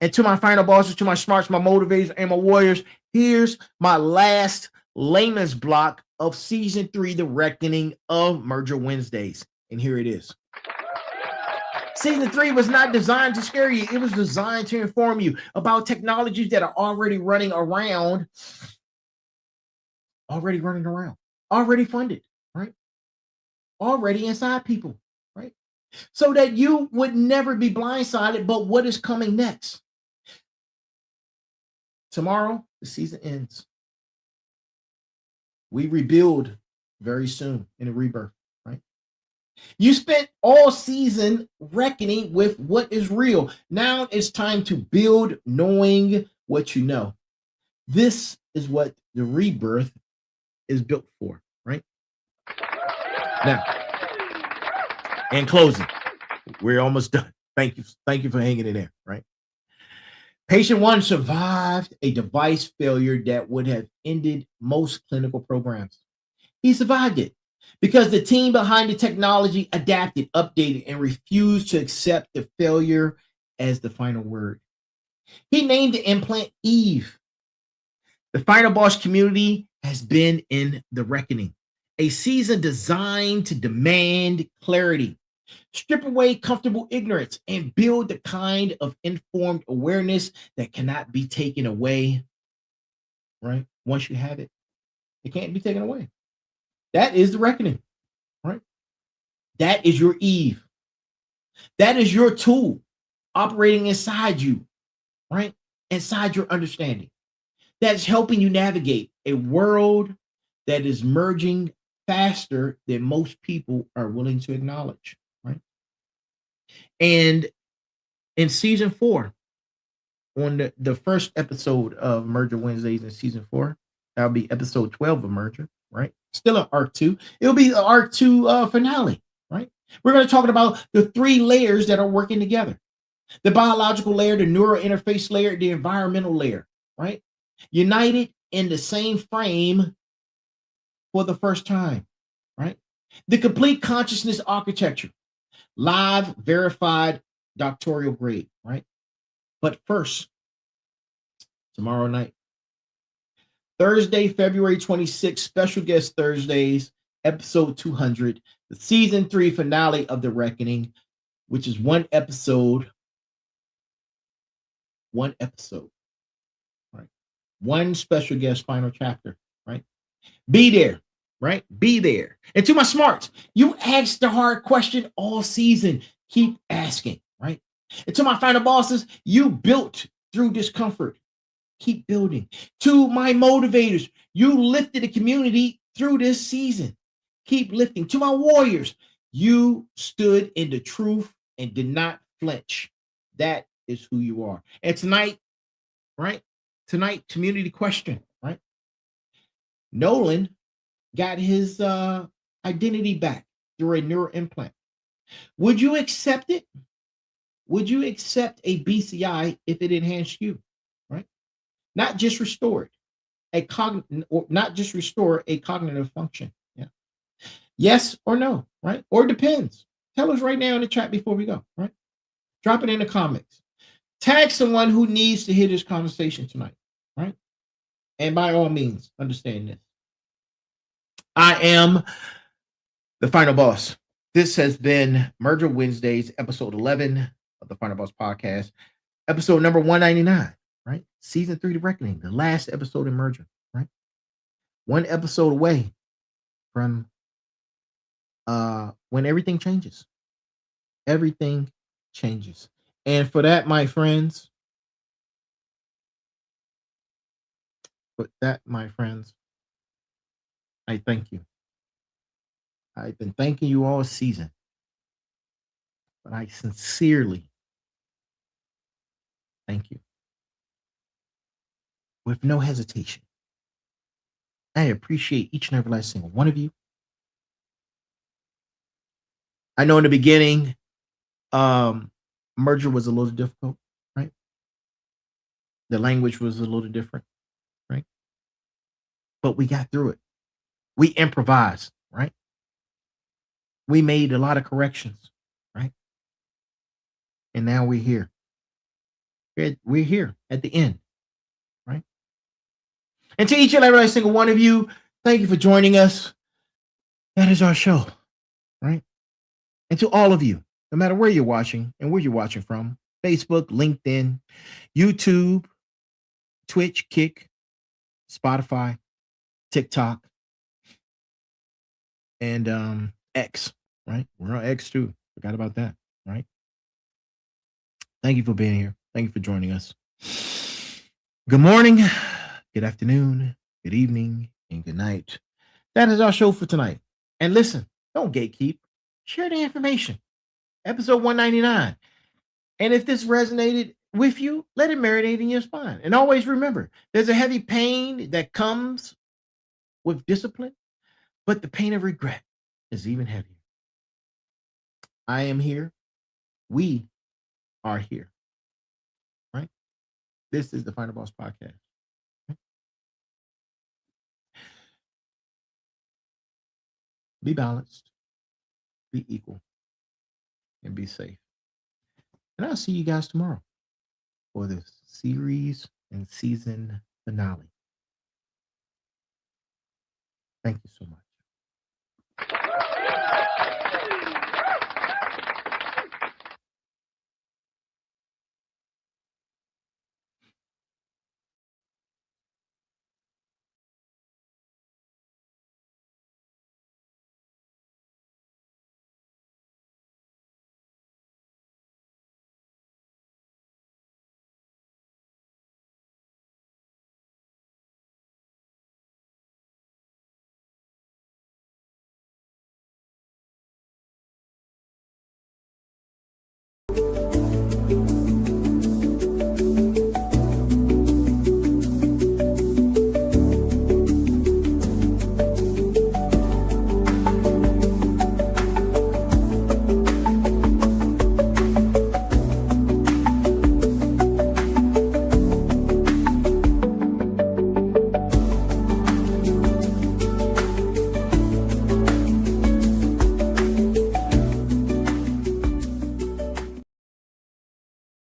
S2: And to my final bosses, to my smarts, my motivators, and my warriors, here's my last layman's block of season 3, the reckoning of Merger Wednesdays. And here it is. Season 3 was not designed to scare you. It was designed to inform you about technologies that are already running around, already funded, right? Already inside people, right? So that you would never be blindsided, but what is coming next? Tomorrow, the season ends. We rebuild very soon in a rebirth, right? You spent all season reckoning with what is real. Now it's time to build knowing what you know. This is what the rebirth is built for, right? Now, in closing, we're almost done. Thank you for hanging in there, right? Patient 1 survived a device failure that would have ended most clinical programs. He survived it because the team behind the technology adapted, updated, and refused to accept the failure as the final word. He named the implant Eve. The final boss community has been in the reckoning, a season designed to demand clarity, strip away comfortable ignorance, and build the kind of informed awareness that cannot be taken away, right? Once you have it, it can't be taken away. That is the reckoning, right? That is your Eve. That is your tool operating inside you, right? Inside your understanding. That's helping you navigate a world that is merging faster than most people are willing to acknowledge, right? And in season 4, on the first episode of Merger Wednesdays in season 4, that'll be episode 12 of Merger, right? Still an arc 2. It'll be the arc 2 finale, right? We're going to talk about the 3 layers that are working together: the biological layer, the neural interface layer, the environmental layer, right? United in the same frame for the first time, right? The complete consciousness architecture, live, verified, doctoral grade, right? But first, tomorrow night, Thursday, February 26th, Special Guest Thursdays, episode 200, the season 3 finale of The Reckoning, which is one episode, right? One special guest final chapter, right? Be there, right? Be there. And to my smarts, you asked the hard question all season. Keep asking, right? And to my final bosses, you built through discomfort. Keep building. To my motivators, you lifted the community through this season. Keep lifting. To my warriors, you stood in the truth and did not flinch. That is who you are. And tonight, right? Tonight, community question, right? Noland got his identity back through a neural implant. Would you accept it? Would you accept a BCI if it enhanced you? Right? Not just restored not just restore a cognitive function. Yeah. Yes or no, right? Or depends. Tell us right now in the chat before we go, right? Drop it in the comments. Tag someone who needs to hear this conversation tonight, right? And by all means, understand this. I am the final boss. This has been Merger Wednesdays, episode 11 of the Final Boss podcast, episode number 199, right? Season 3, The Reckoning, the last episode in Merger, right? One episode away from when everything changes. Everything changes. And for that, my friends, I thank you. I've been thanking you all season, but I sincerely thank you with no hesitation. I appreciate each and every last single one of you. I know in the beginning, merger was a little difficult, right? The language was a little different, right? But we got through it. We improvised, right? We made a lot of corrections, right? And now we're here. We're here at the end, right? And to each and every single one of you, thank you for joining us. That is our show, right? And to all of you, no matter where you're watching and where you're watching from, Facebook, LinkedIn, YouTube, Twitch, Kick, Spotify, TikTok, and X, right? We're on X too. Forgot about that, right? Thank you for being here. Thank you for joining us. Good morning, good afternoon, good evening, and good night. That is our show for tonight. And listen, don't gatekeep. Share the information. Episode 199. And if this resonated with you, let it marinate in your spine. And always remember, there's a heavy pain that comes with discipline, but the pain of regret is even heavier. I am here. We are here. Right? This is the Final Boss podcast. Be balanced, be equal, and be safe. And I'll see you guys tomorrow for this series and season finale. Thank you so much.